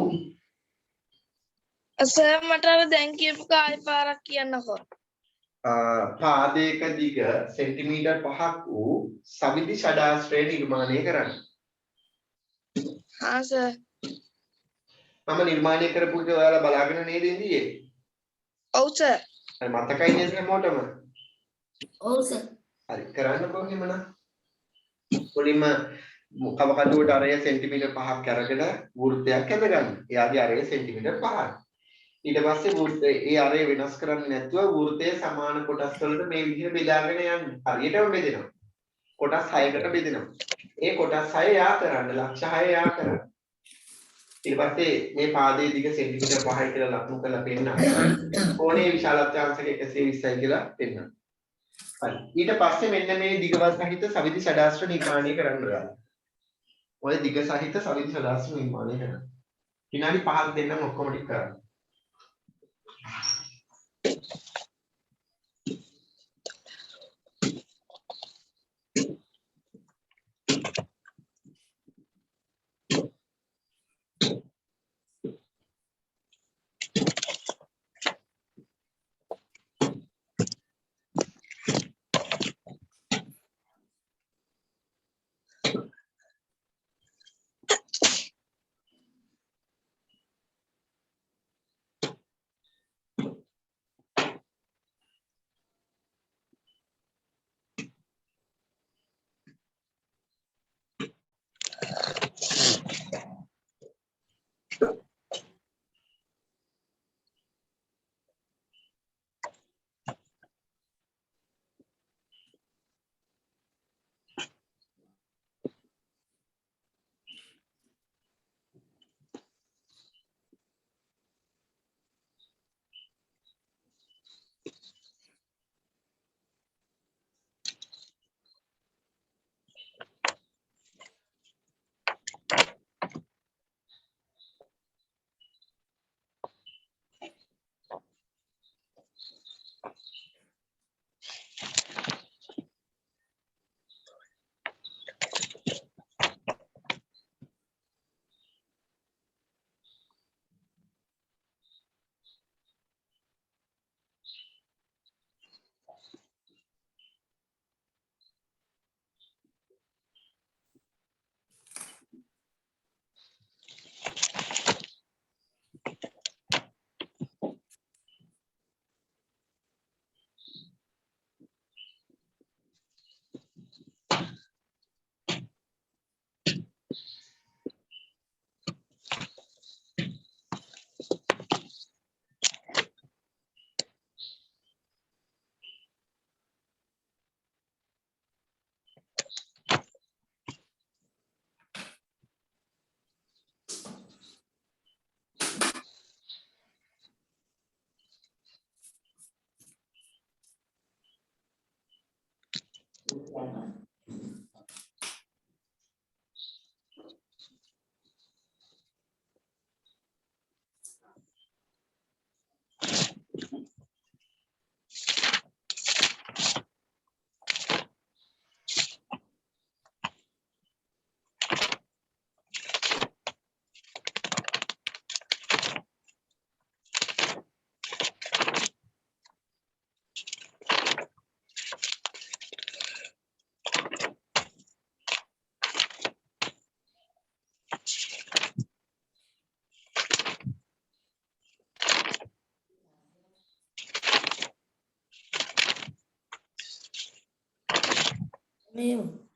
සර් මට අර දැන් කියපු කායි පාරක් කියන්නකෝ. පාදයක දිග සෙන්ටිමීටර් 5ක් වූ සවිදි ෂඩාස්ත්‍රය නිර්මාණය කරන්න. හා සර්. මම නිර්මාණය කරපු එක ඔයාලා බලාගෙන නේද ඉඳියේ? ඔව් සර්. මතකයි නේද හැමෝටම? ඔව් සර්. හරි කරන්නකෝ එහෙමනම්. මුලින්ම කව කටුවට අරය සෙන්ටිමීටර් 5ක් අරගෙන වෘත්තයක් ඇඳගන්න. එයාගේ අරය සෙන්ටිමීටර් 5යි. ඊට පස්සේ ඒ අරය වෙනස් කරන්නේ නැතුව වෘත්තයේ සමාන කොටස් වලට මේ විදිහට බෙදාගෙන යන්න. හරියටම බෙදෙනවා. කොටස් 6කට බෙදෙනවා. ඒ කොටස් 6 යා කරන්න, ලක්ෂ 6 යා කරන්න. ඊට පස්සේ මේ පාදයේ දිග සෙන්ටිමීටර් 5යි කියලා ලකුණු කරලා පෙන්නන්න. කෝණයේ විශාලත්වය අංශක 120යි කියලා පෙන්නන්න. හරි. ඊට පස්සේ මෙන්න මේ දිගවත් සහිත සවිධි ෂඩාස්ත්‍ර නිර්මාණය කරන්න ඔයාලා. ඔය දිග සහිත සවිධි ෂඩාස්ත්‍ර නිර්මාණය කරන්න. විනාඩි 5ක් දෙන්නම ඔක්කොම ටික කරන්න. මේ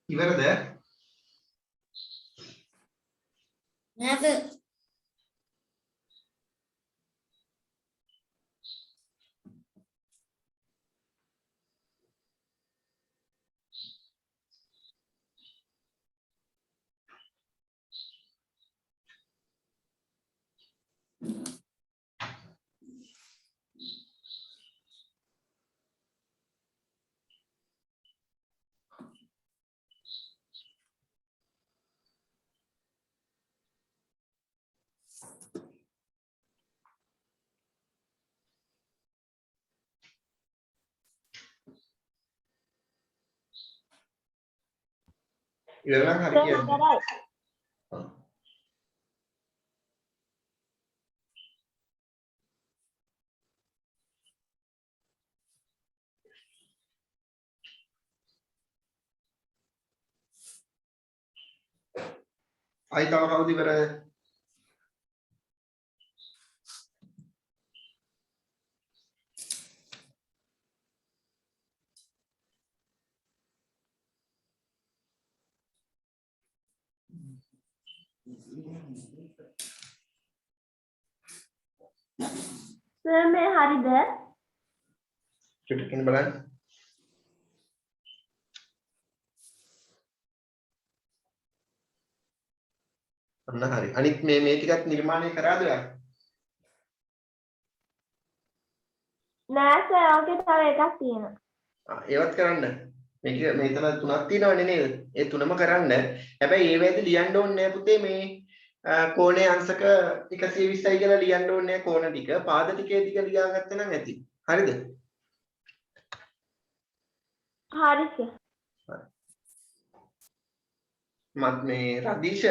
ඉවරද? නැත. ඉවර නම් හරි කියන්න. අයි තව කවුද ඉවර? සර් මේ හරිද? චුට්ටකින් බලන්න. අන්න හරි. අනිත් මේ ටිකත් නිර්මාණය කරාද ඔයා? නෑ සර් ඔකේ තව එකක් තියෙනවා. ඒවත් කරන්න. මේක මෙතන තුනක් තියෙනවනේ නේද? ඒ තුනම කරන්න. හැබැයි ඒ වේද ලියන්න ඕනේ නෑ පුතේ මේ කෝණයේ අංශක 120යි කියලා ලියන්න ඕනේ නෑ කෝණ ටික. පාද ටිකේ ටික ලියාගත්තා නම් ඇති. හරිද? හරි සර්. මත් මේ රදීෂ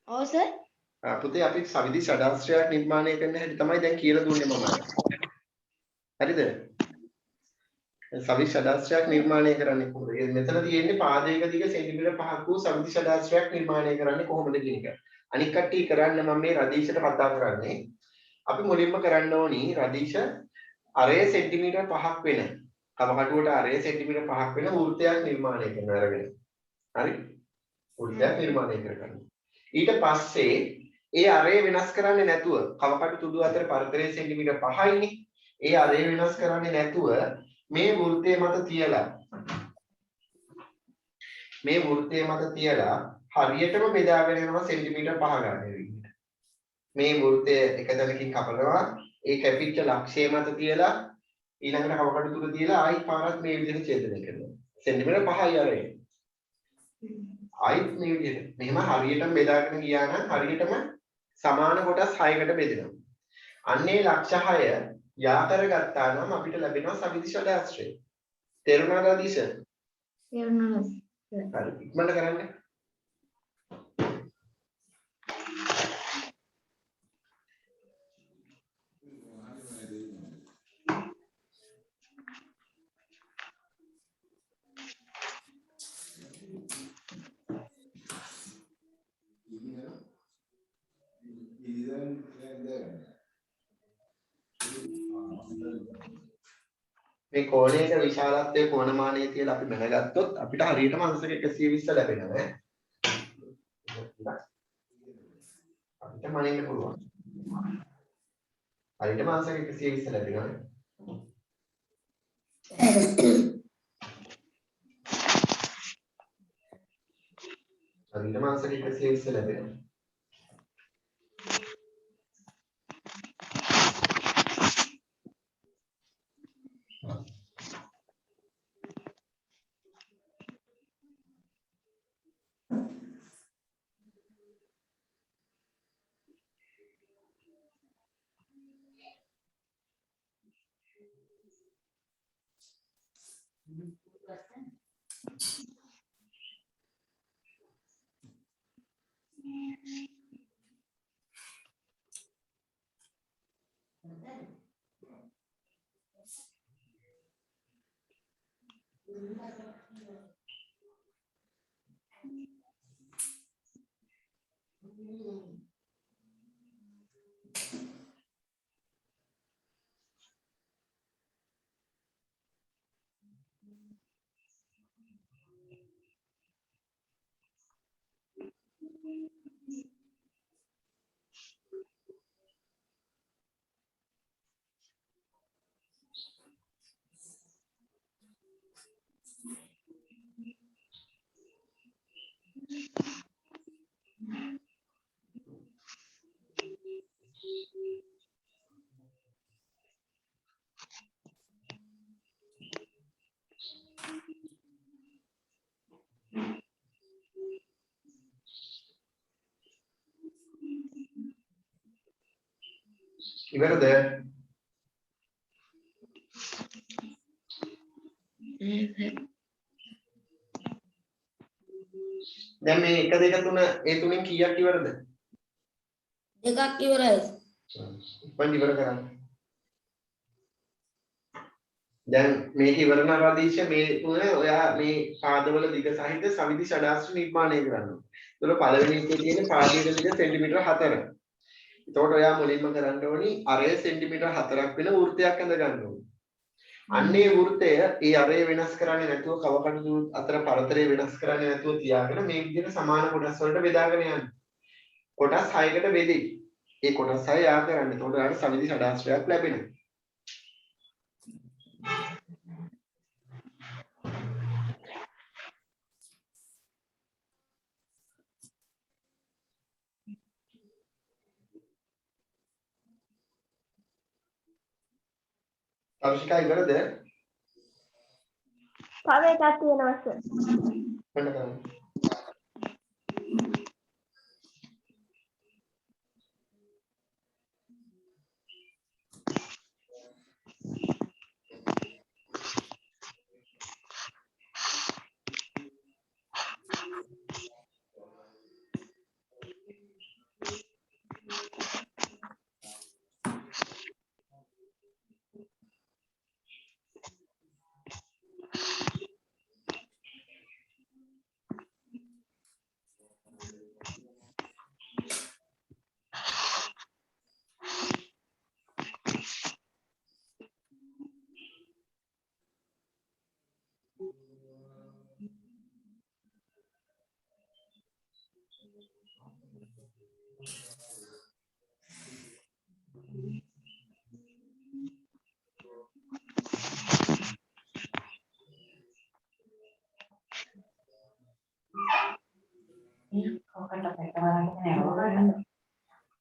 ඔව් සර්. පුතේ අපි සවිදි ෂඩාස්ත්‍රයක් නිර්මාණය කරන්න හැටි තමයි දැන් කියලා දුන්නේ මම. හරිද? සවිදි ෂඩාස්ත්‍රයක් නිර්මාණය කරන්නේ කොහොමද? මෙතන තියෙන්නේ පාදයක දිග සෙන්ටිමීටර් 5ක් වූ සවිදි ෂඩාස්ත්‍රයක් නිර්මාණය කරන්නේ කොහොමද කියන එක. අනික් කට්ටිය කරන්න මම මේ රදීෂට කතා කරන්නේ. අපි මුලින්ම කරන්න ඕනි රදීෂ අරය සෙන්ටිමීටර් 5ක් වෙන කවකටුවට අරය සෙන්ටිමීටර් 5ක් වෙන වෘත්තයක් නිර්මාණය කරන අරගෙන. හරි? වෘත්තයක් නිර්මාණය කරගන්න. ඊට පස්සේ ඒ අරය වෙනස් කරන්නේ නැතුව කවකටු තුඩු අතර පරතරය සෙන්ටිමීටර් 5යිනේ. ඒ අරය වෙනස් කරන්නේ නැතුව මේ වෘත්තය මත තියලා හරියටම බෙදාගෙන යනවා සෙන්ටිමීටර් 5 ගන්න විදිහට. මේ වෘත්තය එක තැනකින් කපනවා ඒ කැපිච්ච ලක්ෂය මත තියලා ඊළඟට කවකටු තුන තියලා ආයි පාරක් මේ විදිහට ඡේදනය කරනවා. සෙන්ටිමීටර් 5යි අරගෙන. ආයිත් මේ විදිහට. මෙහෙම හරියටම බෙදාගෙන ගියා නම් හරියටම සමාන කොටස් 6කට බෙදෙනවා. අන්නේ ලක්ෂ 6 යා කරගත්තා නම් අපිට ලැබෙනවා සවිදි ෂඩාශ්‍රය. තේරුණාද අදීශ? තේරුණා. හරි. ඉක්මනට කරන්න. මේ කෝණයක විශාලත්වයේ කෝණමානය කියලා අපි මැනගත්තොත් අපිට හරියටම අංශක 120 ලැබෙනවා ඈ. අපිට මනින්න පුළුවන්. හරියටම අංශක 120 ලැබෙනවා. හරියටම අංශක 120 ලැබෙනවා. ඉවරද? දැන් මේ 1 2 3 ඒ තුනෙන් කීයක් ඉවරද? දෙකක් ඉවරයි. ඉක්මන් ඉවර කරන්න. දැන් මේක ඉවර නම් රදීශ මේ තුන ඔයා මේ පාදවල දිග සහිත සවිදි ෂඩාශ්‍ර නිර්මාණය කරන්න ඕනේ. ඒතකොට පළවෙනි එකේ තියෙන පාදයේ දිග සෙන්ටිමීටර 4. එතකොට ඔයා මුලින්ම කරන්න ඕනි අරය සෙන්ටිමීටර 4ක් වෙන වෘත්තයක් ඇඳ ගන්න ඕනේ. අන්නේ වෘත්තය ඒ අරය වෙනස් කරන්නේ නැතුව කවකටු අතර පරතරය වෙනස් කරන්නේ නැතුව තියාගෙන මේ විදිහට සමාන කොටස් වලට බෙදාගෙන යන්න. කොටස් 6කට බෙදී. ඒ කොටස් 6 යා කරන්න. එතකොට ඔයාලට සවිදි ෂඩාශ්‍රයක් ලැබෙනවා. අවශ්‍යයි ඉවරද? තව එකක් තියෙනවා සර්. මොන කරන්නේ?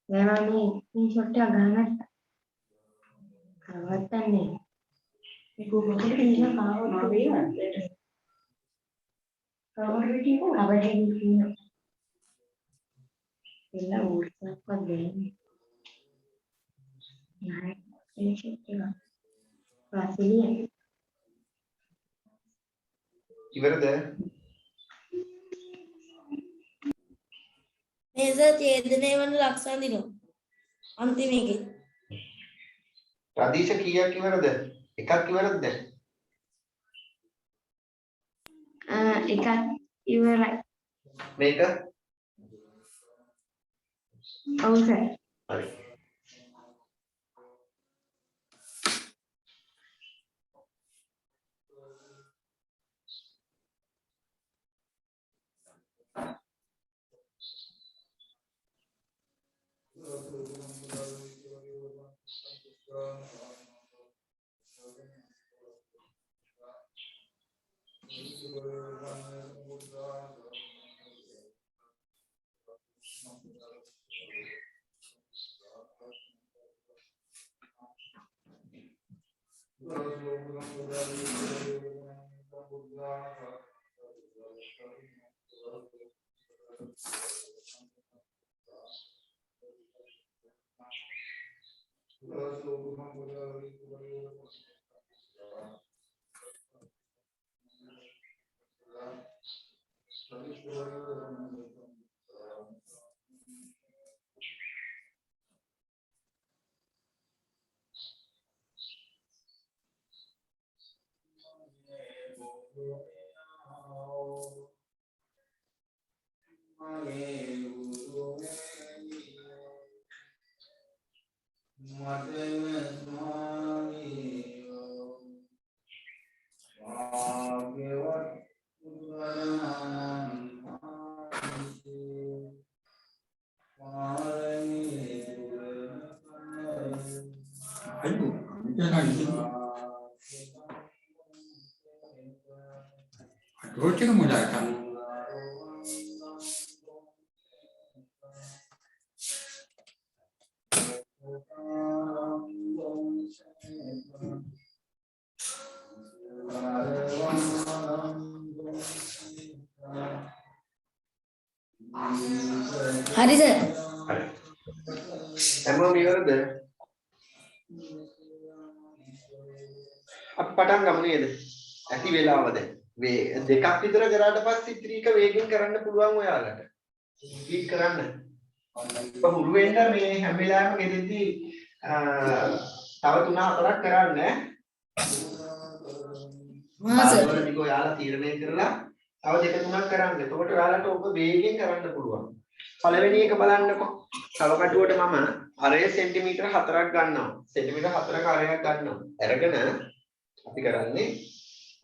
Memang nih shot එක ගන්නත් කරවත්තන්නේ ඉවරද? මේ සර් ඡේදනය වන ලක්ෂණ දිනවා. අන්තිම එකේ. රදීෂ කීයක් ඉවරද? එකක් ඉවරද දැන්? එකක් ඉවරයි. මේක? ඔව් සර්. හරි. Roche como la acá. හරි සර්. හැමෝම ඉවරද? අපි පටන් ගමු නේද? ඇති වෙලාව දැන්. දෙකක් විතර කරාට පස්සේ ත්‍රික වේගෙන් කරන්න පුළුවන් ඔයාලට. ස්පීඩ් කරන්න. පුරු වෙන්න මේ හැම වෙලාවෙම ගෙදෙද්දි තව 3-4ක් කරන්න. මාසෙක ඔයාලා තීරණය කරලා තව 2-3ක් කරන්න. එතකොට ඔයාලට ඔබ වේගෙන් කරන්න පුළුවන්. පළවෙනි එක බලන්නකෝ. තව කටුවට මම අරය සෙන්ටිමීටර් 4ක් ගන්නවා. සෙන්ටිමීටර් 4ක අරයක් ගන්නවා. අරගෙන අපි කරන්නේ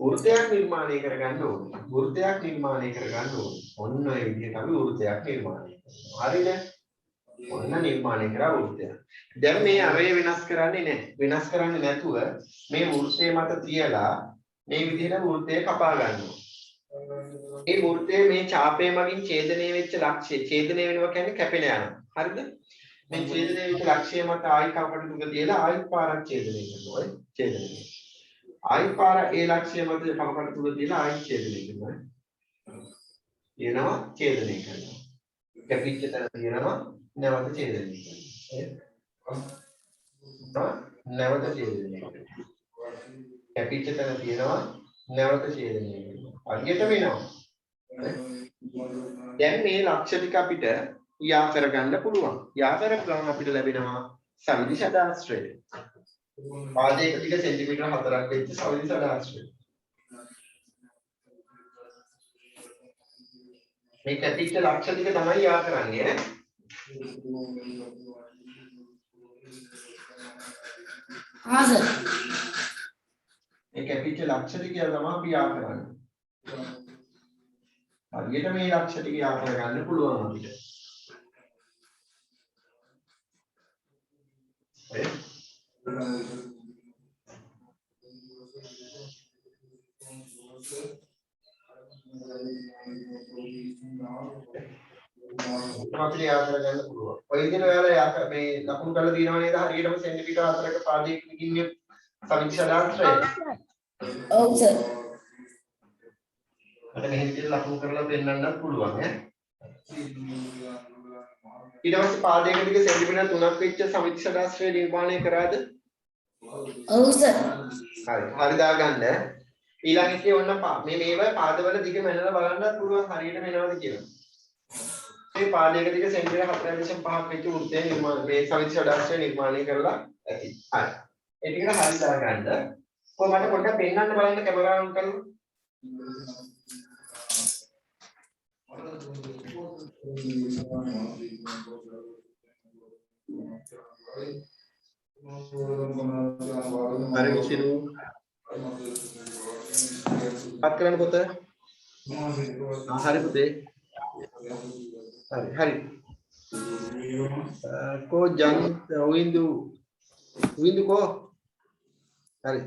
වෘත්තයක් නිර්මාණය කරගන්න ඕනේ. වෘත්තයක් නිර්මාණය කරගන්න ඕනේ. ඔන්න ඔය විදිහට අපි වෘත්තයක් නිර්මාණය කරනවා. හරිද? ඔන්න නිර්මාණය කරා වෘත්තයක්. දැන් මේ අරය වෙනස් කරන්නේ නැහැ. වෙනස් කරන්නේ නැතුව මේ වෘත්තය මත තියලා මේ විදිහට වෘත්තය කපා ගන්නවා. මේ වෘත්තය මේ ඡාපය මගින් ඡේදනය වෙච්ච ලක්ෂය ඡේදනය වෙනවා කියන්නේ කැපෙන යනවා. හරිද? මේ ඡේදනය වෙච්ච ලක්ෂය මත ආයි කපට දුක තියලා ආයි පාරක් ඡේදනය කරනවා. ඔය ඡේදනය. ආයි පාර ඒ ලක්ෂය මත කපට දුක තියලා ආයි ඡේදනය කරනවා. එනවා ඡේදනය කරනවා. කැපිච්ච තැන තියෙනවා නැවත ඡේදනය කරනවා. නැවත ඡේදනය කරනවා. කැපිච්ච තැන තියෙනවා නැවත ඡේදනය කරනවා. හරියට වෙනවා. දැන් මේ ලක්ෂ ටික අපිට යා කරගන්න පුළුවන්. යා කරගන්න අපිට ලැබෙනවා සවිදි ෂඩාශ්‍රය. පාදයක ටික සෙන්ටිමීටර් 4ක් වෙච්ච සවිදි ෂඩාශ්‍රය. මේ කැපිච්ච ලක්ෂ ටික තමයි යා කරන්නේ ඈ. ආ සර්. මේ කැපිච්ච ලක්ෂ ටික තමයි අපි යා කරන්නේ. හරියට මේ ලක්ෂ ටික යා කරගන්න පුළුවන් අපිට. අපිට යා කරගන්න පුළුවන්. ඔය විදිහට ඔයාලා යා මේ ලකුණු කරලා දිනව නේද? හරියටම සෙන්ටිමීටර් 4ක පාදයක දිගින් සවිති ෂඩාශ්‍රය. ඔව් සර්. මට මෙහෙදී ලකුණු කරලා පෙන්නන්නත් පුළුවන් ඈ. ඊට පස්සේ පාදයක දිග සෙන්ටිමීටර් 3ක් වෙච්ච සවිති ෂඩාශ්‍රය නිර්මාණය කරාද? ඔව් සර්. හරි. හරි දාගන්න. ඊළඟ එකේ ඔන්න මේ මේවා පාදවල දිග මැනලා බලන්නත් පුළුවන් හරියට මෙනවද කියලා. මේ පාදයක දිග සෙන්ටිමීටර් 4.5ක් වෙච්ච වෘත්තය නිර්මාණය මේ සවිති ෂඩාශ්‍රය නිර්මාණය කරලා ඇති. හරි. ඒ ටිකට හරි දාගන්න. කොහොමද පොඩ්ඩක් පෙන්නන්න බලන්න කැමරාව ඔන් කරලා. හරි විසිරු පත් කරන්න පොත. හරි පුතේ. හරි. को जन विंदु को हरी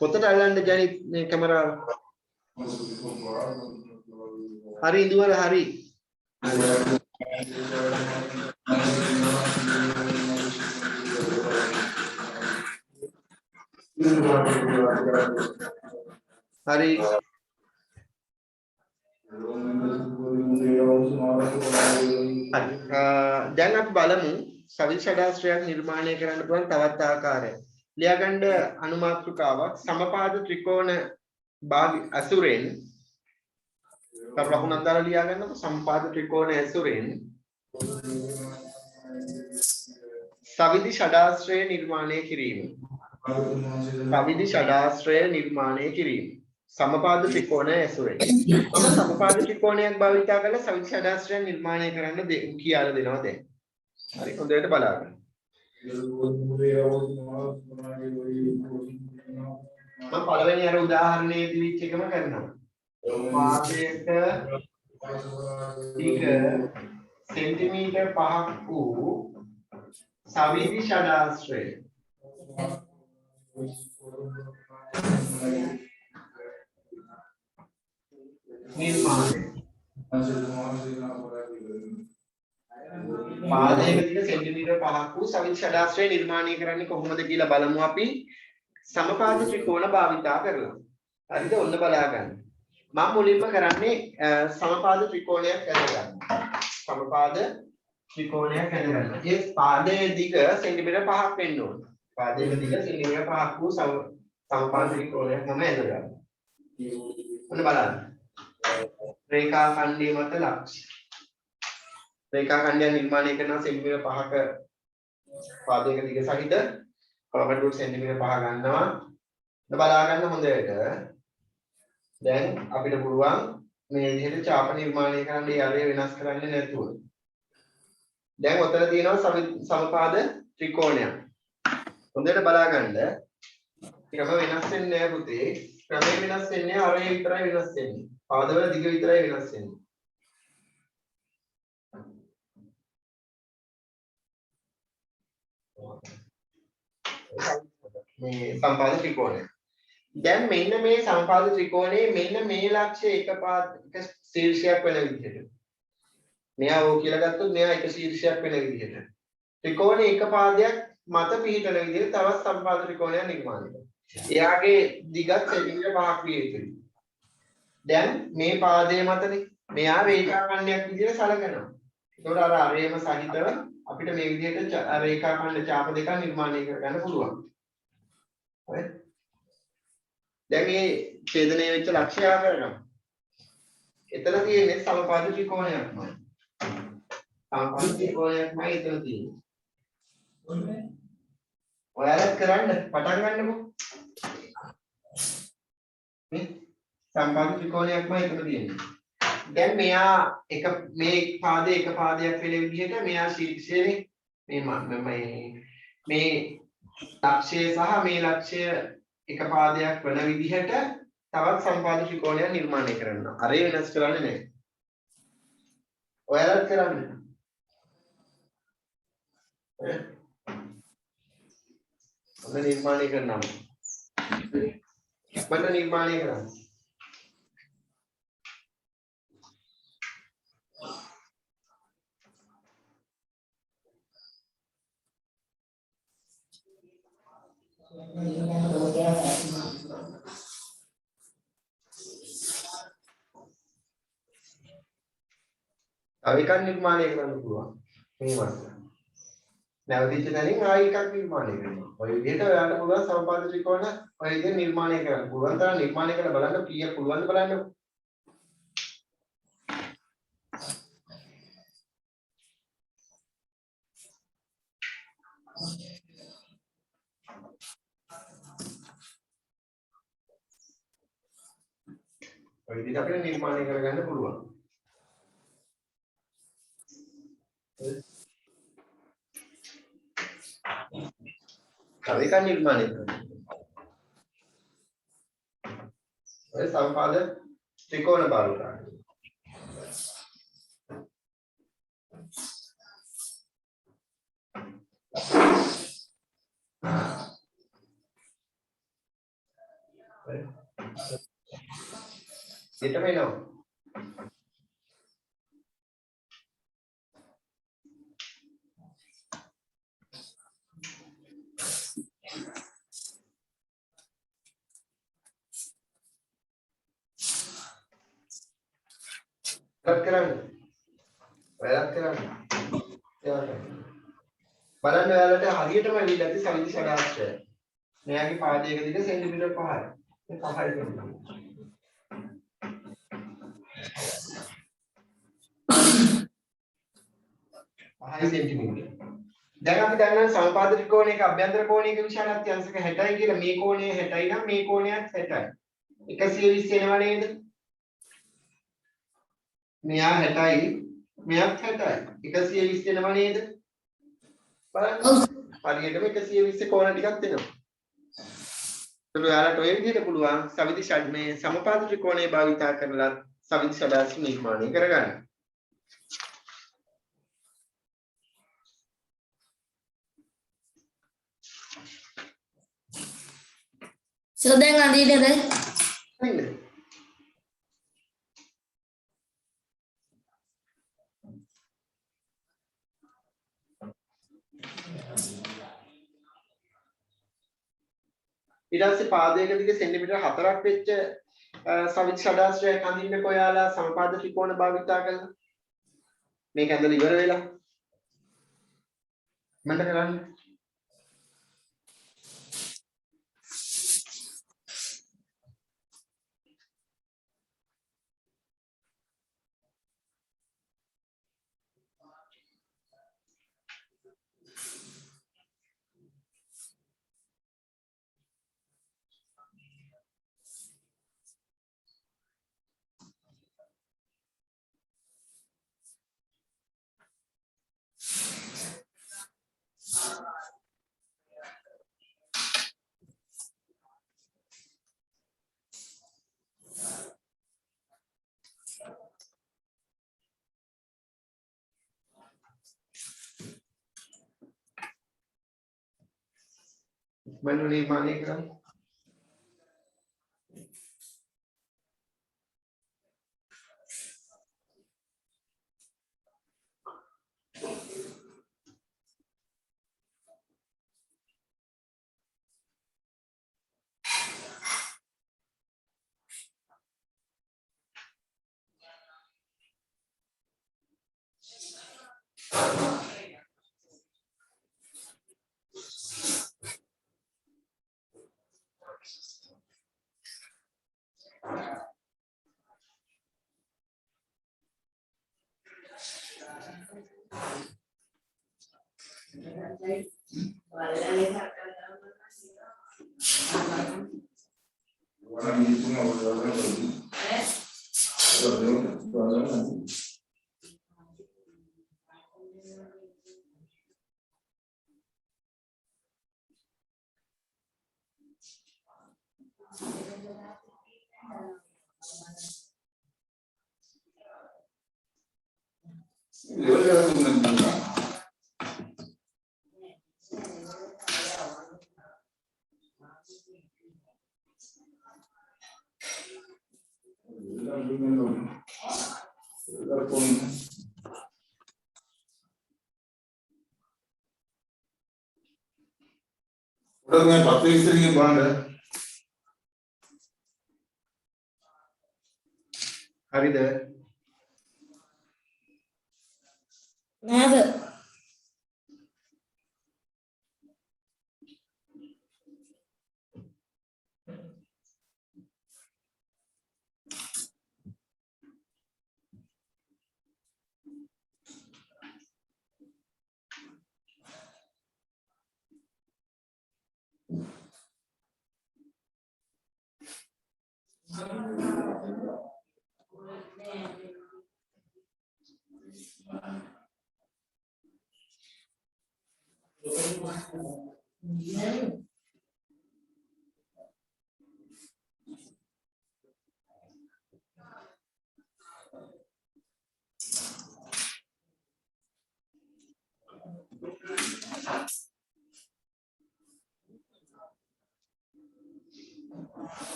කොතට අල්ලන්න ජනි මේ කැමරාව හරි ඉඳුවර හරි හරි දැන් අපි බලමු සවිති ෂඩාශ්‍රයක් නිර්මාණය කරන්න පුළුවන් තවත් ආකාරයක්. ලියාගන්න අනුමාත්‍රිකාවක් සමපාද ත්‍රිකෝණ භාග අසුරෙන් ලකුණක් දාලා ලියාගන්නකො සමපාද ත්‍රිකෝණ අසුරෙන් සවිති ෂඩාශ්‍රය නිර්මාණය කිරීම. සවිති ෂඩාශ්‍රය නිර්මාණය කිරීම. සමපාද ත්‍රිකෝණය ඇසුරෙන් සමපාද ත්‍රිකෝණයක් භාවිතා කරලා සවිති ෂඩාශ්‍රය නිර්මාණය කරන්න කියලා දෙනවා දැන්. හරි හොඳට බලන්න. මම පළවෙනි අර උදාහරණයේ දීච්ච එකම කරනවා. පාදයක ටික සෙන්ටිමීටර් 5ක් වූ සවිති ෂඩාශ්‍රය निर्माण පාදයක දිග සෙන්ටිමීටර් 5ක් වූ සවිති ෂඩාශ්‍රය නිර්මාණය කරන්නේ කොහොමද කියලා බලමු අපි සමපාද ත්‍රිකෝණ භාවිතා කරලා. හරිද? ඔන්න බලා ගන්න. මම මුලින්ම කරන්නේ සමපාද ත්‍රිකෝණයක් ඇඳගන්න. සමපාද ත්‍රිකෝණයක් ඇඳගන්න. ඒ පාදයේ දිග සෙන්ටිමීටර් 5ක් වෙන්න ඕන. පාදයක දිග සෙන්ටිමීටර් 5ක් වූ සමපාද ත්‍රිකෝණයක් මම ඇඳගන්නවා. ඔන්න බලන්න. रेखा खंडी मत लक्ष्य रेखा खंडिया निर्माण करना सेंटीमीटर 5ක පාදයක දිග සහිත කොළඹ සෙන්ටිමීටර් 5 ගන්නවා. බලා ගන්න හොඳට. දැන් අපිට පුළුවන් මේ විදිහට ඡාප නිර්මාණය කරන්න යාලේ වෙනස් කරන්නේ නැතුව. දැන් ඔතන තියෙනවා සමපාද ත්‍රිකෝණයක්. හොඳට බලා ගන්න. ක්‍රම වෙනස් වෙන්නේ නැහැ පුතේ. ක්‍රමය වෙනස් වෙන්නේ අරේ විතරයි වෙනස් වෙන්නේ. පාදවල දිග විතරයි වෙනස් වෙන්නේ. මේ සමපාද ත්‍රිකෝණය. දැන් මෙන්න මේ සමපාද ත්‍රිකෝණයේ මෙන්න මේ ලක්ෂ්‍ය එක ශීර්ෂයක් වෙන විදිහට. මෙයා ඕ කියලා ගත්තොත් මෙයා එක ශීර්ෂයක් වෙන විදිහට. ත්‍රිකෝණයේ එක පාදයක් මත පිහිටන විදිහට තවත් සමපාද ත්‍රිකෝණයක් නිර්මාණය කරනවා. එයාගේ දිගත් සෙන්ටිමීටර් 5ක් විය යුතුයි. දැන් මේ පාදයේ මතනේ මෙයා රේඛා ඛණ්ඩයක් විදිහට සැලකනවා. ඒතකොට අර අරේම සහිතව අපිට මේ විදිහට රේඛා ඛණ්ඩ ඡාප දෙකක් නිර්මාණය කරගන්න පුළුවන්. හරි? දැන් මේ ඡේදනය වෙච්ච ලක්ෂ්‍ය ආකාරයක්. එතන තියෙන්නේ සමපාද ත්‍රිකෝණයක්මයි. සමපාද ත්‍රිකෝණයක්මයි එතන තියෙන්නේ. ඔයාලත් කරන්න පටන් ගන්නකො. මේ සමපාද ත්‍රිකෝණයක්මයි එතන තියෙන්නේ. දැන් මෙයා මේ පාදයේ එක පාදයක් වෙන විදිහට මෙයා ශීර්ෂයේ මේ ලක්ෂ්‍යය සහ මේ ලක්ෂ්‍ය එක පාදයක් වෙන විදිහට තවත් සමපාද ත්‍රිකෝණයක් නිර්මාණය කරනවා. අර වෙනස් කරන්නේ නැහැ. ඔයාලත් කරන්න. ඔන්න නිර්මාණය කරනවා. මට නිර්මාණය කරන්න. තව එකක් නිර්මාණය කරන්න පුළුවන්. මේ වස්තුව. නැවතිච්ච තැනින් ආයෙ එකක් නිර්මාණය කරනවා. ඔය විදිහට ඔයාලට පුළුවන් සමපාද ත්‍රිකෝණ ඔය විදිහට නිර්මාණය කරන්න. පුළුවන් තරම් නිර්මාණය කරලා බලන්න කීයක් පුළුවන්ද බලන්න. ඔය විදිහට අපිට නිර්මාණය කරගන්න පුළුවන්. තව එකක් නිර්මාණය කරනවා. ඔය සමපාද ත්‍රිකෝණ භාවිතය. ඊටම එනවා. වැඩක් කරන්න. බලන්න ඔයාලට හරියටම ඇවිල්ලා ඇති සවිදි ෂඩාංශය. මෙයාගේ පාදයක දිග සෙන්ටිමීටර් 5යි. මේ 5යි කරනවා. 5 සෙන්ටිමීටර. දැන් අපි දන්නවා සමපාද ත්‍රිකෝණයක අභ්‍යන්තර කෝණයක විශාලත්වය අංශක 60යි කියලා. මේ කෝණය 60යි නම් මේ කෝණයත් 60යි. 120 එනවා නේද? මෙයා 60යි මෙයාත් 60යි. 120 එනවා නේද? බලන්න. හරියටම 120 කෝණ ටිකක් එනවා. ඒක ඔයාලට ඔය විදිහට පුළුවන් සවිදි ෂඩ් මේ සමපාද ත්‍රිකෝණය භාවිතා කරලා සවිදි ෂඩාංශ නිර්මාණය කරගන්න. සර් දැන් අඳින්නද? හරිද? ඊට පස්සේ පාදයක දිග සෙන්ටිමීටර 4ක් වෙච්ච සවිදි ෂඩාංශයක් අඳින්නකො ඔයාලා සමපාද ත්‍රිකෝණ භාවිතා කරලා. මේක ඇඳලා ඉවර වෙලා මට කරන්න. Mana निर्माण करम උඩ මේ පත්‍රය ඉස්සරහින් බලන්න. හරිද? නේද?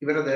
ඉවරද?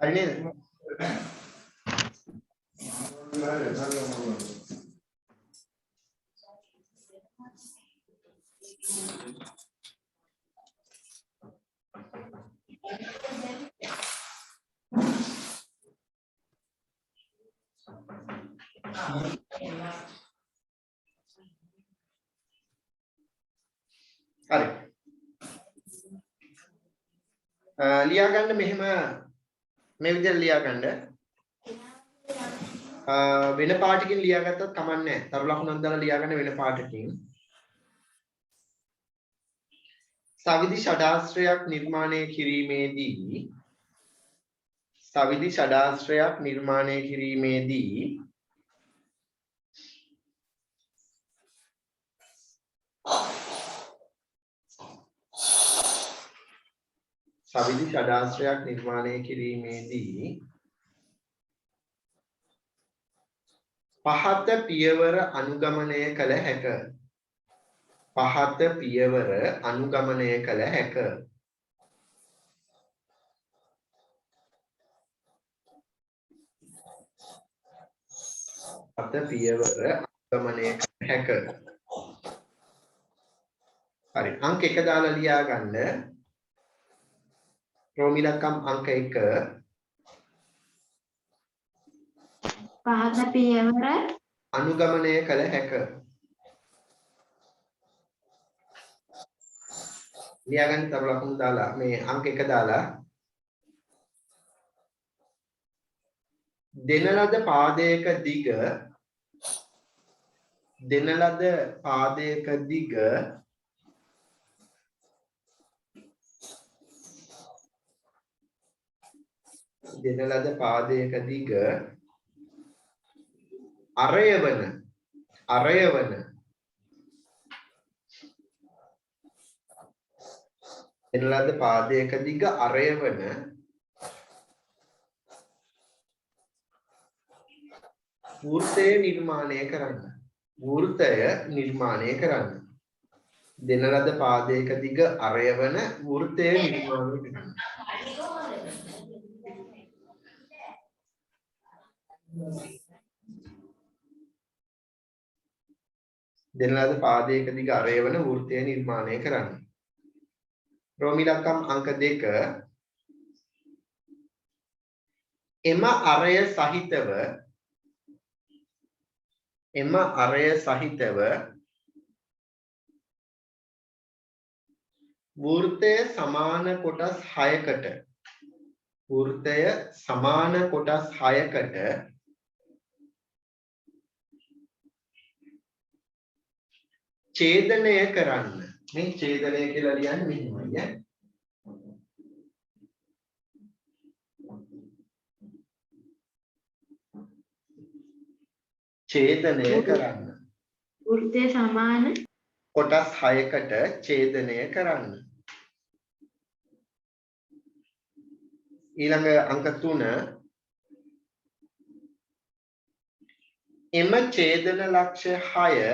හරි නේද? හරි. ලියා ගන්න මෙහෙම මේ විදිහට ලියා ගන්න. වෙන පාටකින් ලියාගත්තත් කමක් නැහැ. තරු ලකුණක් දාලා ලියා ගන්න වෙන පාටකින්. සවිදි ෂඩාශ්‍රයක් නිර්මාණය කිරීමේදී පහත පියවර අනුගමනය කළ හැක. පහත පියවර අනුගමනය කළ හැක. පහත පියවර අනුගමනය කළ හැක. හරි අංක 1 දාලා ලියා ගන්න රෝමිලකම් අංක 1 පහත පියවර අනුගමනය කළ හැක ලියා ගන්න තව ලකුණු දාලා මේ අංක 1 දාලා දෙන ලද පාදයක දිග දෙන ලද පාදයක දිග දෙන ලද පාදයක දිග අරයවන දෙන ලද පාදයක දිග අරයවන වෘත්තය නිර්මාණය කරන්න දෙන ලද පාදයක දිග අරයවන වෘත්තය නිර්මාණය කරන්න දෙන ලද පාදයක දිග අරයවන වෘත්තය නිර්මාණය කරන්න රෝමිලකම් අංක 2 එම අරය සහිතව වෘත්තය සමාන කොටස් 6කට ඡේදනය කරන්න මේ ඡේදනය කියලා ලියන්නේ මෙහෙමයි ඈ ඡේදනය කරන්න වෘත්තය සමාන කොටස් 6කට ඡේදනය කරන්න ඊළඟ අංක 3 එම ඡේදන ලක්ෂ්‍ය 6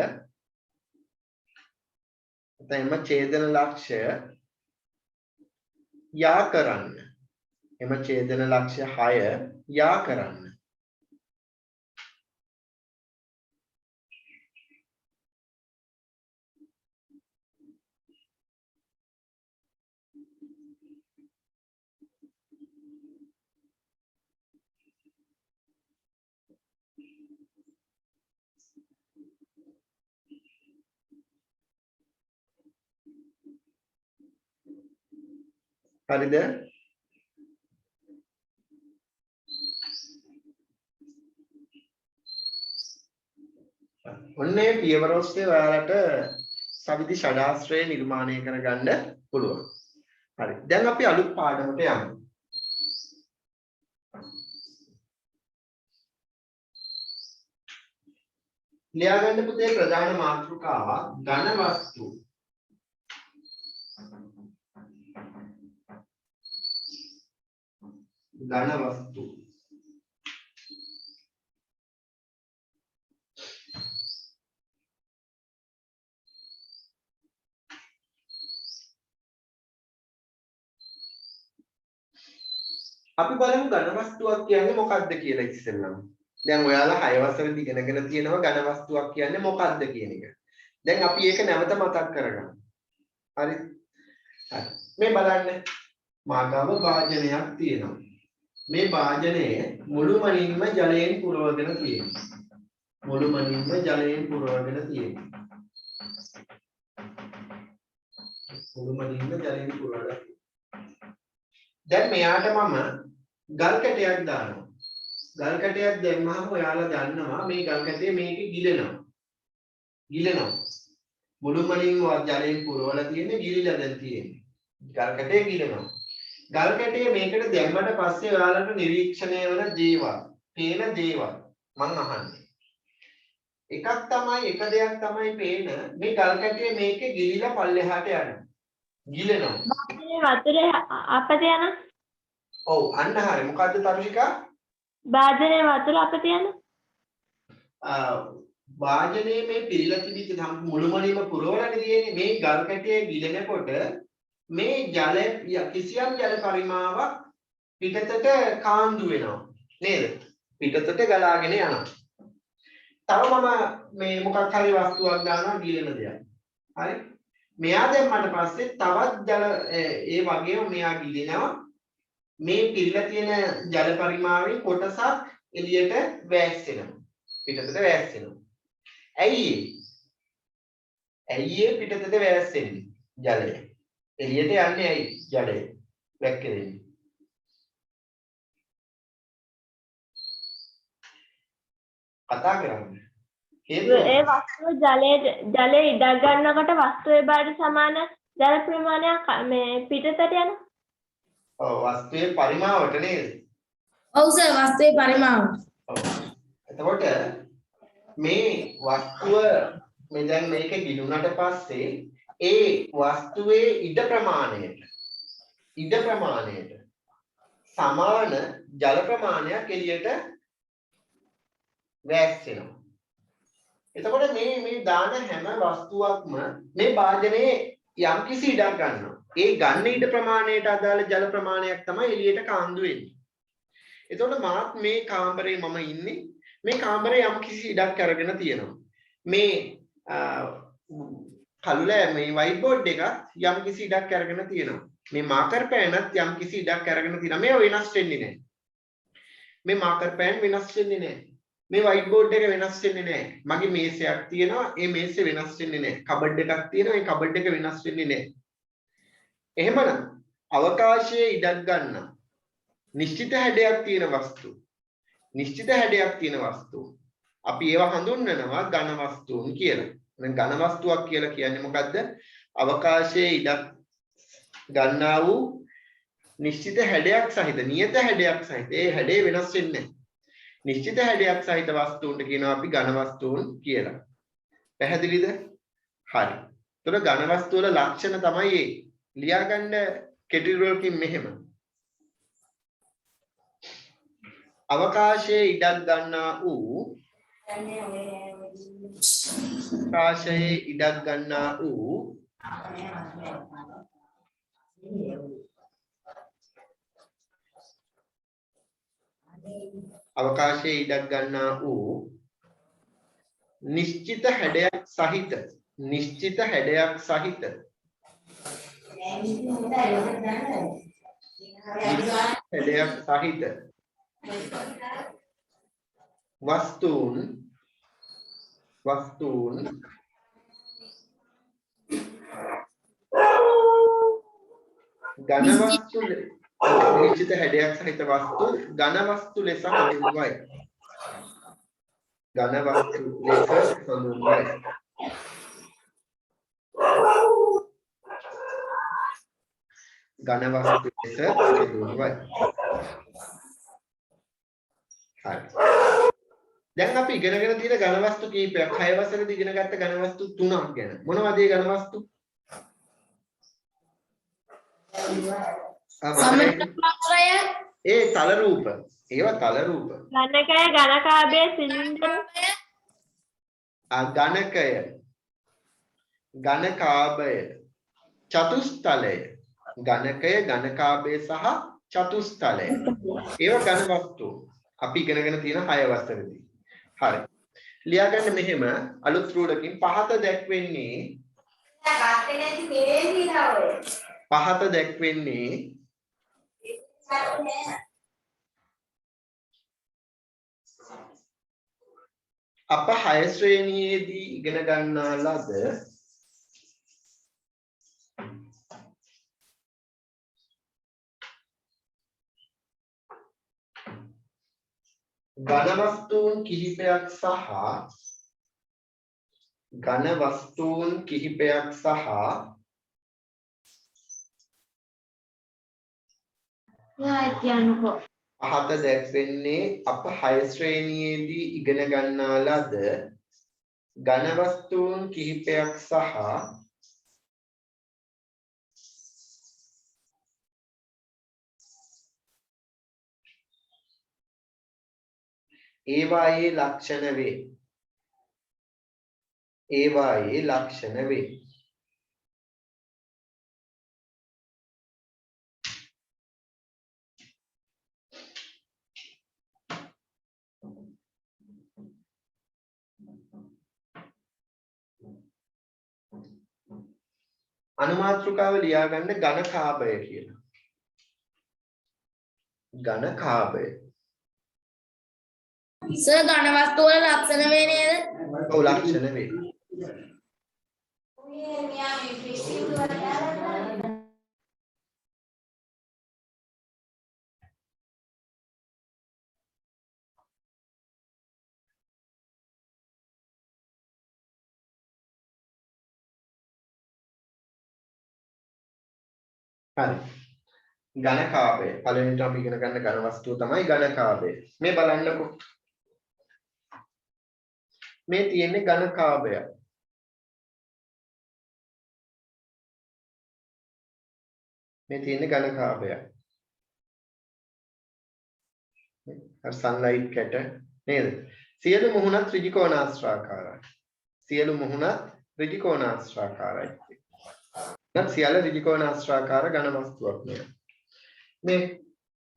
යා කරන්න හරිද ඔන්නේ පියවර ඔස්සේ ඔයාලට සවිදි ෂඩාශ්‍රය නිර්මාණය කරගන්න පුළුවන් හරි දැන් අපි අලුත් පාඩමට යමු ලියා ගන්න පුතේ ප්‍රධාන මාතෘකාව ඝන වස්තු අපි බලමු ඝන වස්තුවක් කියන්නේ මොකක්ද කියලා ඉස්සෙල්ලම. දැන් ඔයාලා 6 වසරේදී ඉගෙනගෙන තියෙනවා ඝන වස්තුවක් කියන්නේ මොකක්ද කියන එක. දැන් අපි ඒක නැවත මතක් කරගමු. හරි. හරි. මේ බලන්න. මාගම භාජනයක් තියෙනවා. මේ භාජනය මුළුමනින්ම ජලයෙන් පුරවගෙන තියෙනවා. දැන් මෙයාට මම ගල් කැටයක් දානවා. ගල් කැටයක් දැම්මහම ඔයාලා දන්නවා මේ ගල් කැටය මේකේ ගිලෙනවා. මුළුමනින්ම ජලයෙන් පුරවලා තියෙන්නේ ගිලිලා දැන් තියෙන්නේ. ගල් කැටය ගිලෙනවා. ගල් කැටය මේකට දැම්මට පස්සේ ඔයාලට නිරීක්ෂණය වෙන දේවල්, පේන දේවල් මම අහන්නේ. එක දෙයක් තමයි පේන මේ ගල් කැටය මේකේ ගිලිලා පල්ලෙහාට යනවා. ගිලෙනවා. වතුරේ අපත යන ඔව් අන්න හරිය. මොකද්ද තරුෂිකා? භාජනයේ වතුර අපත යන වාජනයේ මේ පිළිලා තිබිච්ච මුළුමනින්ම පුරවලා තියෙන්නේ මේ ගල් කැටය ගිලෙනකොට මේ ජලය කිසියම් ජල පරිමාවක් පිටතට කාන්දු වෙනවා නේද? පිටතට ගලාගෙන යනවා. තව මම මේ මොකක් හරි වස්තුවක් දානවා ගිලෙන දෙයක්. හරි? මෙයා දැම්මට පස්සේ තවත් ජල ඒ වගේම මෙයා ගිලිනවා. මේ පිරලා තියෙන ජල පරිමාණය කොටසක් එළියට වැස්සෙනවා. පිටතට වැස්සෙනවා. ඇයි ඒ පිටතට වැස්සෙන්නේ? ජලය. එළියට යන්නේ ඇයි? ජලය. වැක්කෙන්නේ. කතා කරන්නේ. ඒ වස්තුව ජලයේ ඉඩක් ගන්නකොට වස්තුවේ බාහිර සමාන ජල ප්‍රමාණයක් මේ පිටතට යනවා. ඔව් වස්තුවේ පරිමාවට නේද? ඔව් සර් වස්තුවේ පරිමාවට. ඔව්. එතකොට මේ වස්තුව මේ දැන් මේක ගිලුණට පස්සේ ඒ වස්තුවේ ඉඩ ප්‍රමාණයට සමාන ජල ප්‍රමාණයක් එළියට වැස්සෙනවා. එතකොට මේ දාන හැම වස්තුවක්ම මේ භාජනයේ යම්කිසි ඉඩක් ගන්නවා. ඒ ගන්න ඉඩ ප්‍රමාණයට අදාළ ජල ප්‍රමාණයක් තමයි එළියට කාන්දු වෙන්නේ. එතකොට මාත් මේ කාමරේ මම ඉන්නේ. මේ කාමරේ යම්කිසි ඉඩක් අරගෙන තියෙනවා. මේ කළුලෑ මේ වයිට් බෝඩ් එක යම්කිසි ඉඩක් අරගෙන තියෙනවා. මේ මාකර් පෑනත් යම්කිසි ඉඩක් අරගෙන තියෙනවා. මේව වෙනස් වෙන්නේ නැහැ. මේ මාකර් පෑන් වෙනස් වෙන්නේ නැහැ. මේ වයිට් බෝඩ් එක වෙනස් වෙන්නේ නැහැ. මගේ මේසයක් තියෙනවා. ඒ මේසෙ වෙනස් වෙන්නේ නැහැ. කබඩ් එකක් තියෙනවා. ඒ කබඩ් එක වෙනස් වෙන්නේ නැහැ. එහෙමනම් අවකාශයේ ඉඩක් ගන්න නිශ්චිත හැඩයක් තියෙන වස්තු අපි ඒවා හඳුන්වනවා ඝන වස්තුන් කියලා. දැන් ඝන වස්තුවක් කියලා කියන්නේ මොකද්ද? අවකාශයේ ඉඩක් ගන්නා වූ නිශ්චිත හැඩයක් සහිත නියත හැඩයක් සහිත ඒ හැඩේ වෙනස් වෙන්නේ නැහැ. නිශ්චිත හැඩයක් සහිත වස්තුන්ට කියනවා අපි ඝන වස්තුන් කියලා. පැහැදිලිද? හරි. ඒතර ඝන වස්තු වල ලක්ෂණ තමයි ඒ. ලියා ගන්න කෙටි වලකින් මෙහෙම. අවකාශයේ ඉඩක් ගන්නා වූ නිශ්චිත හැඩයක් සහිත වස්තුන් නිශ්චිත හැඩයක් සහිත වස්තු ඝන වස්තු ලෙස හඳුන්වයි. හරි. දැන් අපි ඉගෙනගෙන තියෙන ඝන වස්තු කීපයක් 6 වසරේදී ඉගෙන ගත්ත ඝන වස්තු 3ක් ගැන. මොනවද මේ ඝන වස්තු? ඒ තල රූප. ඒවා තල රූප. ඝනකය, ඝනකාභය, සිලින්ඩර. ඝනකාභය, චතුස්තලය. ඝනකය, ඝනකාභය සහ චතුස්තලය. ඒවා ඝන වස්තු. අපි ඉගෙනගෙන තියෙන 6 වසරේදී. හරි. ලියා ගන්න මෙහෙම අලුත් රූලකින් පහත දැක්වෙන්නේ අප 6 ශ්‍රේණියේදී ඉගෙන ගන්නා ලද ඝන වස්තුන් කිහිපයක් සහ පහත දැක්වෙන්නේ අප 6 ශ්‍රේණියේදී ඉගෙන ගන්නා ලද ඝන වස්තුන් කිහිපයක් සහ ඒවායේ ලක්ෂණ වේ. අනුමාත්‍රිකාව ලියා ගන්න ඝනකාභය කියලා. ඝනකාභය. සර් ඝන වස්තු වල ලක්ෂණ වේ නේද? ඔව් ලක්ෂණ වේ. හරි. ඝනකාභය. පළවෙනිට අපි ඉගෙන ගන්න ඝන වස්තුව තමයි ඝනකාභය. මේ බලන්නකො. මේ තියෙන්නේ ඝනකාභය. මේ තියෙන්නේ ඝනකාභය. අර සන්ලයිට් කැට නේද? සියලු මුහුණත් ඍජුකෝණාශ්‍රාකාරයි. සියලු මුහුණත් ඍජුකෝණාශ්‍රාකාරයි. සියල්ල ඍජුකෝණාශ්‍රාකාර ඝන වස්තුවක් නේ. මේ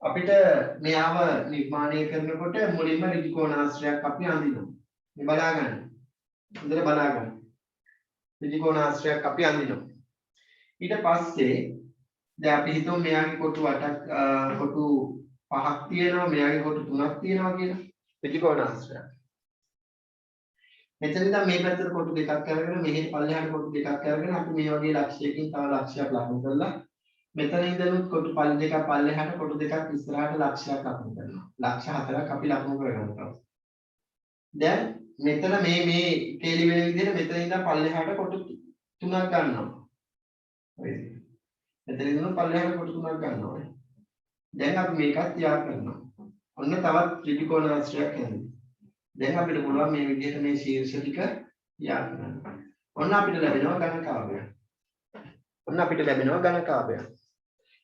අපිට මෙයාව නිර්මාණය කරනකොට මුලින්ම ඍජුකෝණාශ්‍රයක් අපි අඳිනවා. මේ බලා ගන්න. හොඳට බලා ගන්න. ඍජුකෝණාශ්‍රයක් අපි අඳිනවා. ඊට පස්සේ දැන් අපි හිතමු මෙයාගේ කොටු 8ක් කොටු 5ක් තියෙනවා, මෙයාගේ කොටු 3ක් තියෙනවා කියලා. ඍජුකෝණාශ්‍රයක්. මෙතන ඉඳන් මේ පැත්තට කොටු දෙකක් අරගෙන මෙහි පල්ලෙහාට කොටු දෙකක් අරගෙන අපි මේ වගේ ලක්ෂයකින් තව ලක්ෂයක් ලකුණු කරලා මෙතන ඉඳන් කොටු පල්ල දෙකක් පල්ලෙහාට කොටු දෙකක් ඉස්සරහට ලක්ෂයක් ලකුණු කරනවා. ලක්ෂ 4ක් අපි ලකුණු කරගන්නවා. දැන් මෙතන මේ කේලි වෙන විදිහට මෙතන ඉඳන් පල්ලෙහාට කොටු 3ක් ගන්නවා. හරිද? මෙතන ඉඳන් පල්ලෙහාට කොටු 3ක් ගන්නවා. දැන් අපි මේකත් යා කරනවා. ඔන්න තවත් ත්‍රිකෝණාශ්‍රයක් හැදෙනවා. දැන් අපිට පුළුවන් මේ විදිහට මේ ශීර්ෂ ටික යා කරන්න. ඔන්න අපිට ලැබෙනවා ඝනකාභය. ඔන්න අපිට ලැබෙනවා ඝනකාභය.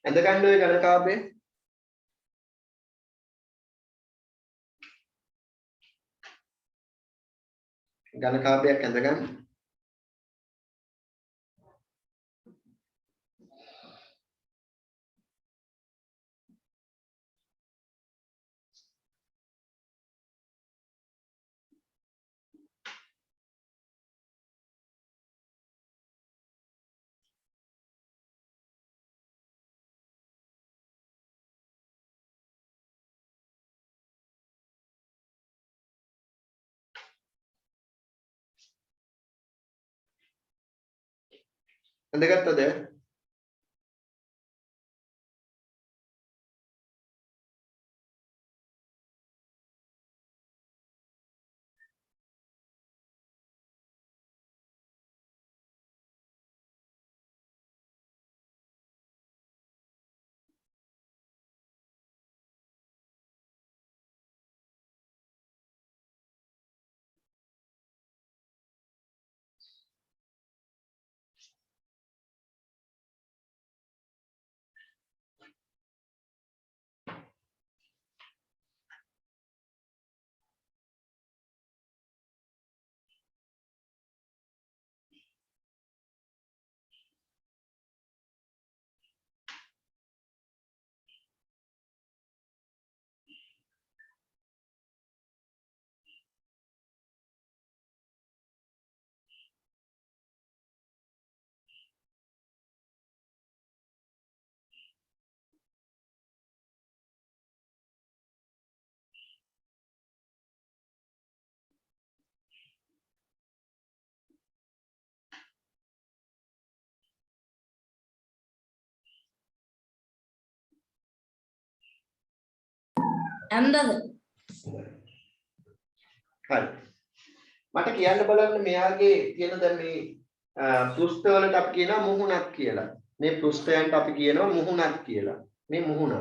ඇඳ ගන්න ඔය ඝනකාභය. ඝනකාභයක් ඇඳ ගන්න. ඇඳගත්තද? ඇන්දද? හරි. මට කියන්න බලන්න මෙයාගේ තියෙන දැන් මේ පෘෂ්ඨ වලට අපි කියනවා මුහුණක් කියලා. මේ පෘෂ්ඨයන්ට අපි කියනවා මුහුණක් කියලා. මේ මුහුණ.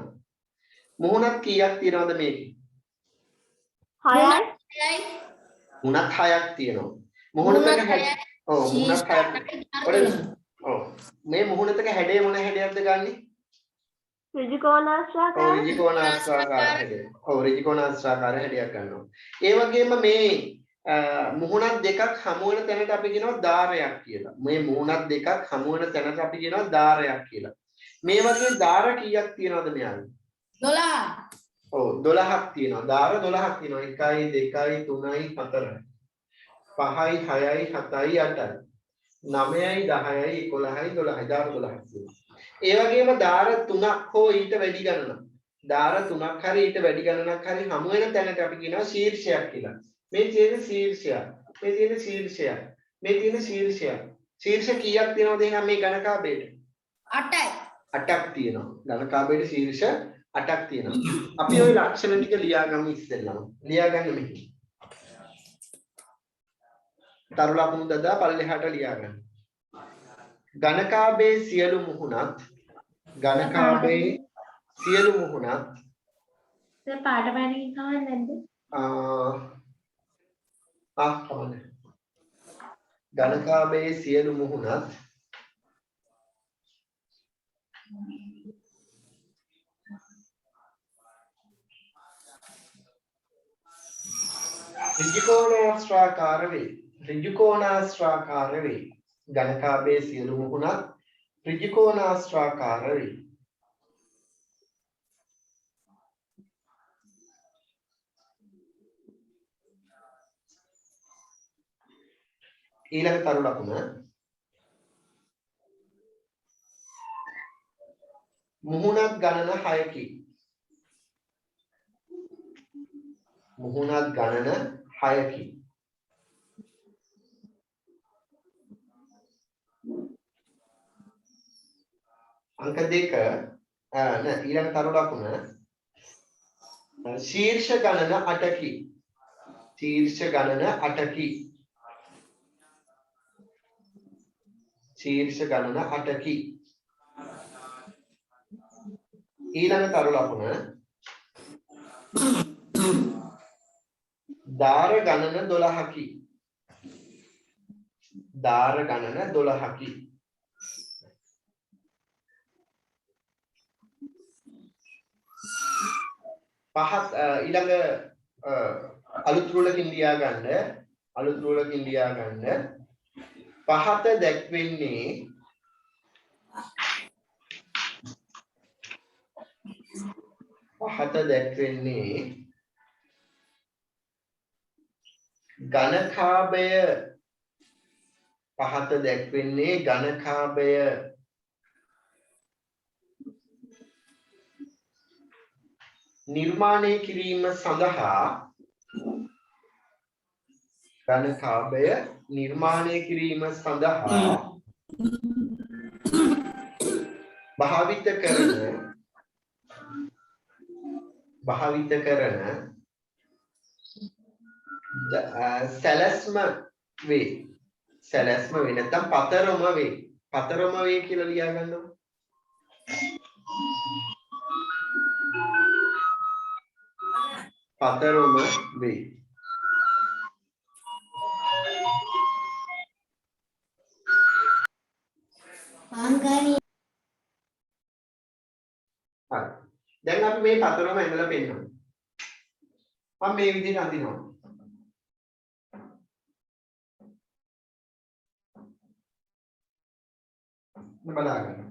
මුහුණක් කීයක් තියෙනවද මේකේ? 6යි. මුහුණක් 6ක් තියෙනවා. මුහුණක හැඩය. ඔව් මුහුණක් 6ක්. ඔව්. මේ මුහුණතක හැඩය මොන හැඩයක්ද ගන්නෙ? ඍජුකෝණාශ්‍රාකාර. ඔව් ඍජුකෝණාශ්‍රාකාර හැඩය. ඔව් ඍජුකෝණාශ්‍රාකාර හැඩයක් ගන්නවා. ඒ වගේම මේ මුහුණක් දෙකක් හමු වෙන තැනට අපි කියනවා දාරයක් කියලා. මේ මුහුණක් දෙකක් හමු වෙන තැනට අපි කියනවා දාරයක් කියලා. මේ වගේ දාර කීයක් තියෙනවද මෙයාගේ? 12. ඔව් 12ක් තියෙනවා. දාර 12ක් තියෙනවා. 1 2 3 4 5යි 6යි 7යි 8යි. 9යි 10යි 11යි 12යි දාර 12යි. ඒ වගේම දාර 3ක් හෝ ඊට වැඩි ගණනක්. දාර 3ක් හරි ඊට වැඩි ගණනක් හරි හමු වෙන තැනට අපි කියනවා ශීර්ෂයක් කියලා. මේ තියෙන ශීර්ෂය. මේ තියෙන ශීර්ෂය. මේ තියෙන ශීර්ෂය. ශීර්ෂ කීයක් තියෙනවද එහෙනම් මේ ඝනකාභයට? 8යි. 8ක් තියෙනවා. ඝනකාභයට ශීර්ෂ 8ක් තියෙනවා. අපි ওই ලක්ෂණ ටික ලියාගමු ඉස්සෙල්ලම. ලියාගන්න මෙහි. තරු ලකුණු දදා පල්ලෙහාට ලියාගන්න. ඝනකාභයේ සියලු මුහුණත් ඝනකාභයේ සියලු මුහුණත් දැන් පාඩමකින් කවන්නේ නැද්ද? කවන්නේ. ඝනකාභයේ සියලු මුහුණත් ඍජුකෝණාශ්‍රාකාර වේ. ඍජුකෝණාශ්‍රාකාර වේ. ඝනකාභයේ සියලු මුහුණත් ඍජුකෝණාශ්‍රාකාර වේ. ඊළඟ තරු ලකුණ මුහුණත් ගණන 6කි. මුහුණත් ගණන 6කි. අංක 2 ඊළඟ තරු ලකුණ ශීර්ෂ ගණන 8කි. ශීර්ෂ ගණන 8කි. ශීර්ෂ ගණන 8කි. ඊළඟ තරු ලකුණ දාර ගණන 12කි. දාර ගණන 12කි. පහත් ඊළඟ අලුත් රූලකින් ලියා ගන්න පහත දැක්වෙන්නේ ඝනකාභය නිර්මාණය කිරීම සඳහා භාවිත කරන සැලැස්ම වේ. නැත්නම් පතරම වේ. පතරම වේ කියලා ලියා ගන්නවා. පතරම වේ. පාංගානි හරි. දැන් අපි මේ පතරම ඇඳලා පෙන්නමු. මම මේ විදිහට අඳිනවා. බලා ගන්න.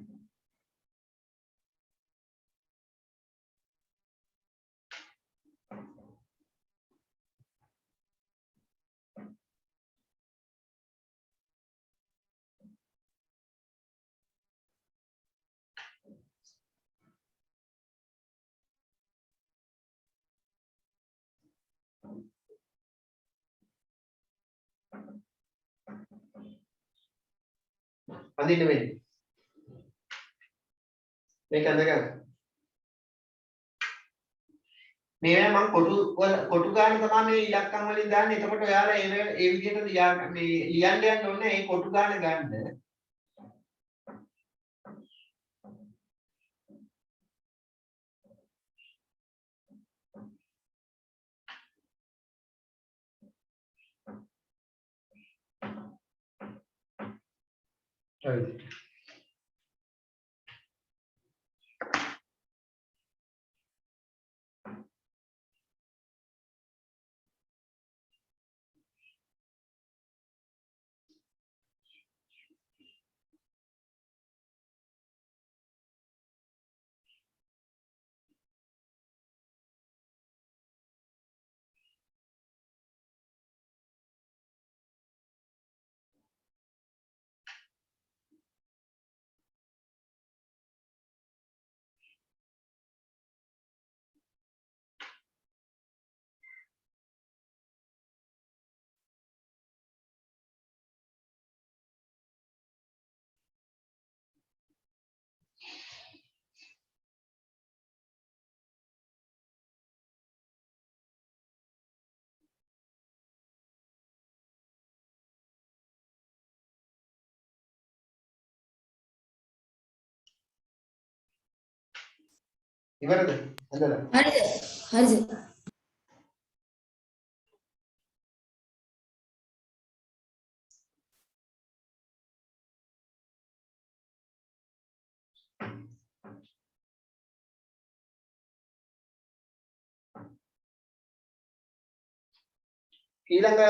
අඳින්න වෙන්නේ. මේක අඳගන්න. මේවා මම කොටු ගන්න තමයි මේ ඉලක්කම් වලින් දාන්නේ. එතකොට ඔයාලා ඒ විදිහට ලියන්න යන්න ඕනේ. ඒ කොටු ගන්න ගන්න. හරි. ඉවරද? හදලා. හරිද? හරිද? ඊළඟ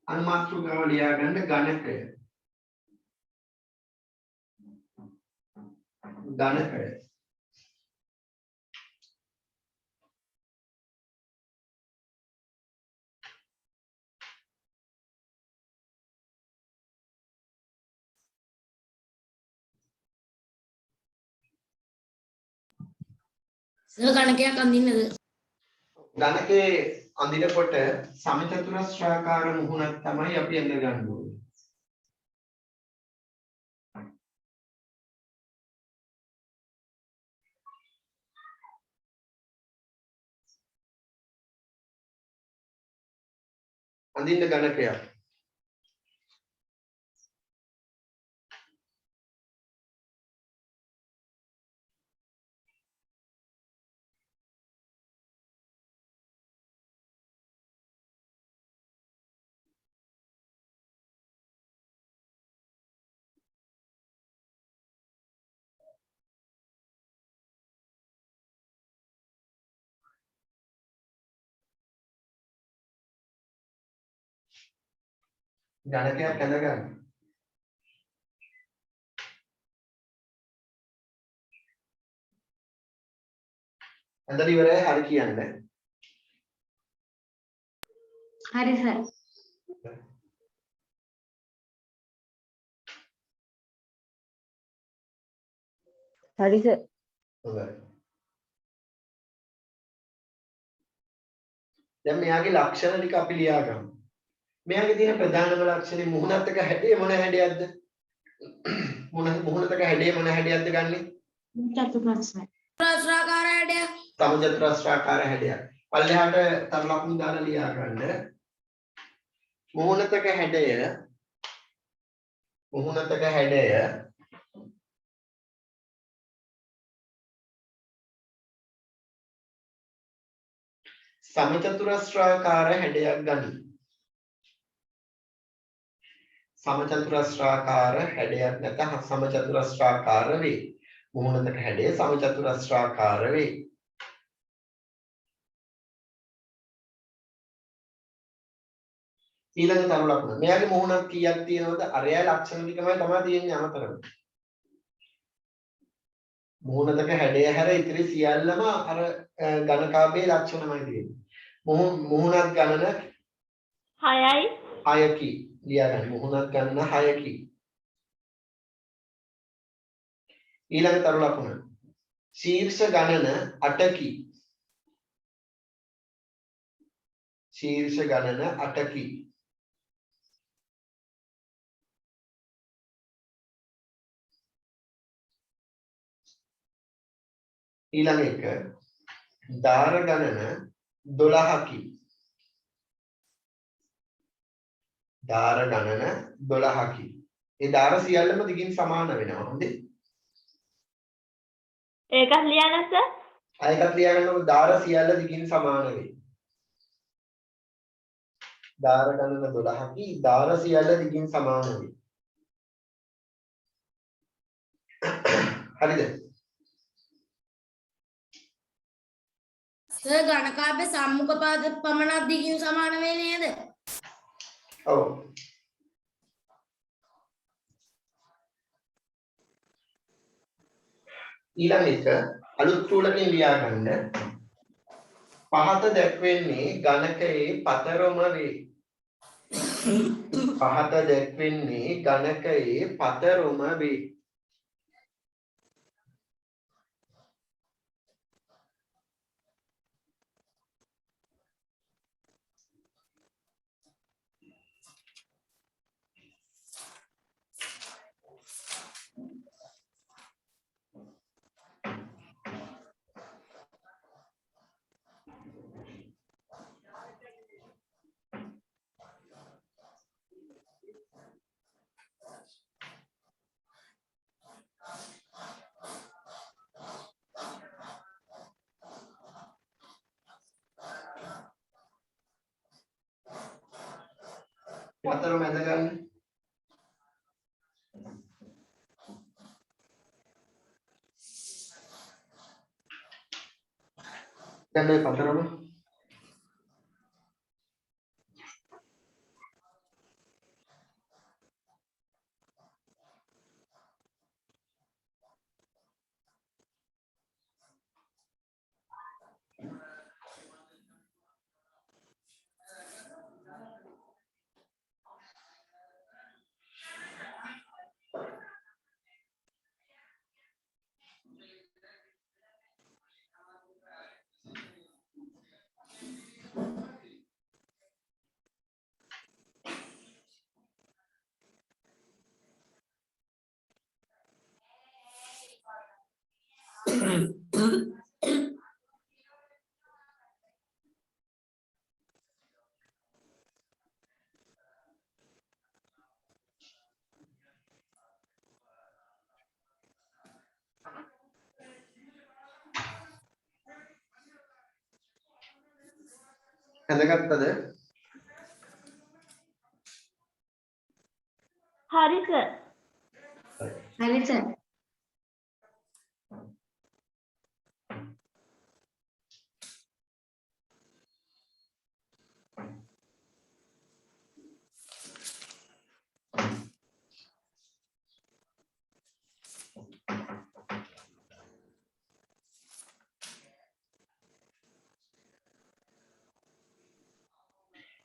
අනුමාත්‍රිකාව ලියා ගන්න ඝනකය. ඝනකය. සර් ගණකයක් අඳින්නද? ඝනකයේ අඳිනකොට සමචතුරස්‍රාකාර මුහුණක් තමයි අපි අඳ ගන්න ඕනේ. අඳින්න ඝනකයක්. ඝනකයක් ඇඳ ගන්න. ඇඳලා ඉවරයි හරි කියන්නේ. හරි සර්. හරි සර්. හොඳයි. දැන් මෙයාගේ ලක්ෂණ ටික අපි ලියා ගමු. මෙයාගේ තියෙන ප්‍රධානම ලක්ෂණේ මුහුණත් එක හැඩය මොන හැඩයක්ද? මුහුණත් එක හැඩය මොන හැඩයක්ද ගන්නෙ? චතුරස්‍රාකාර හැඩයක්. සමචතුරස්‍රාකාර හැඩයක්. පල්ලෙහාට තව ලකුණු දාලා ලියා ගන්න. මුහුණතක හැඩය සමචතුරස්‍රාකාර හැඩයක් ගනි. සමචතුරස්‍රාකාර හැඩයක් නැත්නම් සමචතුරස්‍රාකාර වේ. මුහුණතක හැඩය සමචතුරස්‍රාකාර වේ. ඊළඟ තරු ලකුණ. මෙයාගේ මුහුණක් කීයක් තියෙනවද? අරයයි ලක්ෂණ ටිකමයි තමයි තියෙන්නේ අමතරව. මුහුණතක හැඩය හැර ඉතිරි සියල්ලම අර ඝනකාභයේ ලක්ෂණමයි තියෙන්නේ. මුහුණත් ගණන 6යි 6කි. ලියා ගන්න. මුහුණත් ගණන 6කි. ඊළඟ තරු ලකුණ. ශීර්ෂ ගණන 8කි. ශීර්ෂ ගණන 8කි. ඊළඟ එක දාර ගණන 12කි. දාර ගණන 12කි. ඒ දාර සියල්ලම දිගින් සමාන වෙනවා. හොඳේ. ඒකත් ලියන්න සර්. ආයකත් ලියා ගන්නකොට දාර සියල්ල දිගින් සමාන වෙයි. දාර ගණන 12කි. දාර සියල්ල දිගින් සමාන වෙයි. හරිද? සර් ගණකාභයේ සම්මුඛ පාද පමණක් දිගින් සමාන වේ නේද? ඔව්. ඊළඟ එක අලුත් චූලකින් ලියා ගන්න. පහත දැක්වෙන්නේ ඝනකයේ පතරම වේ. පහත දැක්වෙන්නේ ඝනකයේ පතරම වේ. හතරම ඇද ගන්න. දැන් මේ හතරම ඇදගත්තද? හරි සර්. හරි සර්.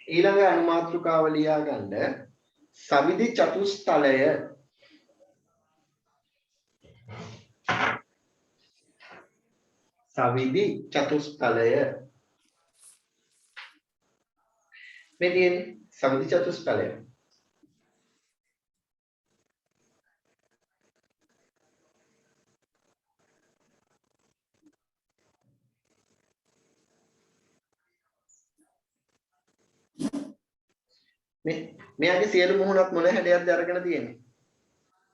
ඊළඟ අනුමාත්‍රිකාව ලියා ගන්න. සවිදි චතුස්තලය සවිදි චතුස්තලය මේ තියෙන්නේ සවිදි චතුස්තලය. මෙයාගේ සියලු මුහුණත් මොන හැඩයක්ද අරගෙන තියෙන්නේ?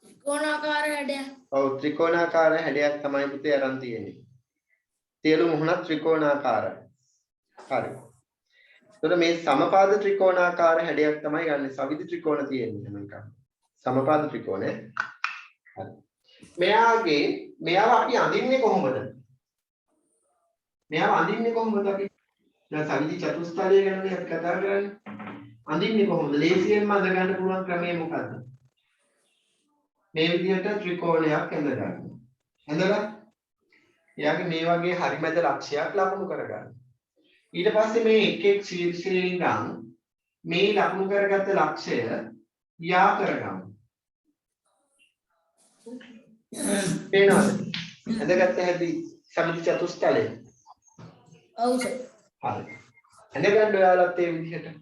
ත්‍රිකෝණාකාර හැඩයක්. ඔව් ත්‍රිකෝණාකාර හැඩයක් තමයි පුතේ අරන් තියෙන්නේ. සියලු මුහුණත් ත්‍රිකෝණාකාරයි. හරි. එතකොට මේ සමපාද ත්‍රිකෝණාකාර හැඩයක් තමයි ගන්න. සවිදි ත්‍රිකෝණ තියෙන්නේ මේක. සමපාද ත්‍රිකෝණය. හරි. මෙයාව අපි අඳින්නේ කොහොමද? මෙයාව අඳින්නේ කොහොමද අපි? දැන් සවිදි චතුස්තලය ගැනනේ අපි කතා කරන්නේ. අඳින්නේ කොහොමද? ලේසියෙන්ම අඳ ගන්න පුළුවන් ක්‍රමය මොකද්ද? මේ විදිහට ත්‍රිකෝණයක් ඇඳ ගන්න. ඇඳලා එයාගේ මේ වගේ හරිමැද ලක්ෂයක් ලකුණු කරගන්න. ඊට පස්සේ මේ එක් එක් ශීර්ෂයෙන් ඉඳන් මේ ලකුණු කරගත්ත ලක්ෂය යා කරගමු. පේනවද? ඇඳගත්ත හැටි සමිති චතුස්තලය. ඔව් සර්. හරි. ඇඳගන්න ඔයාලත් ඒ විදිහට.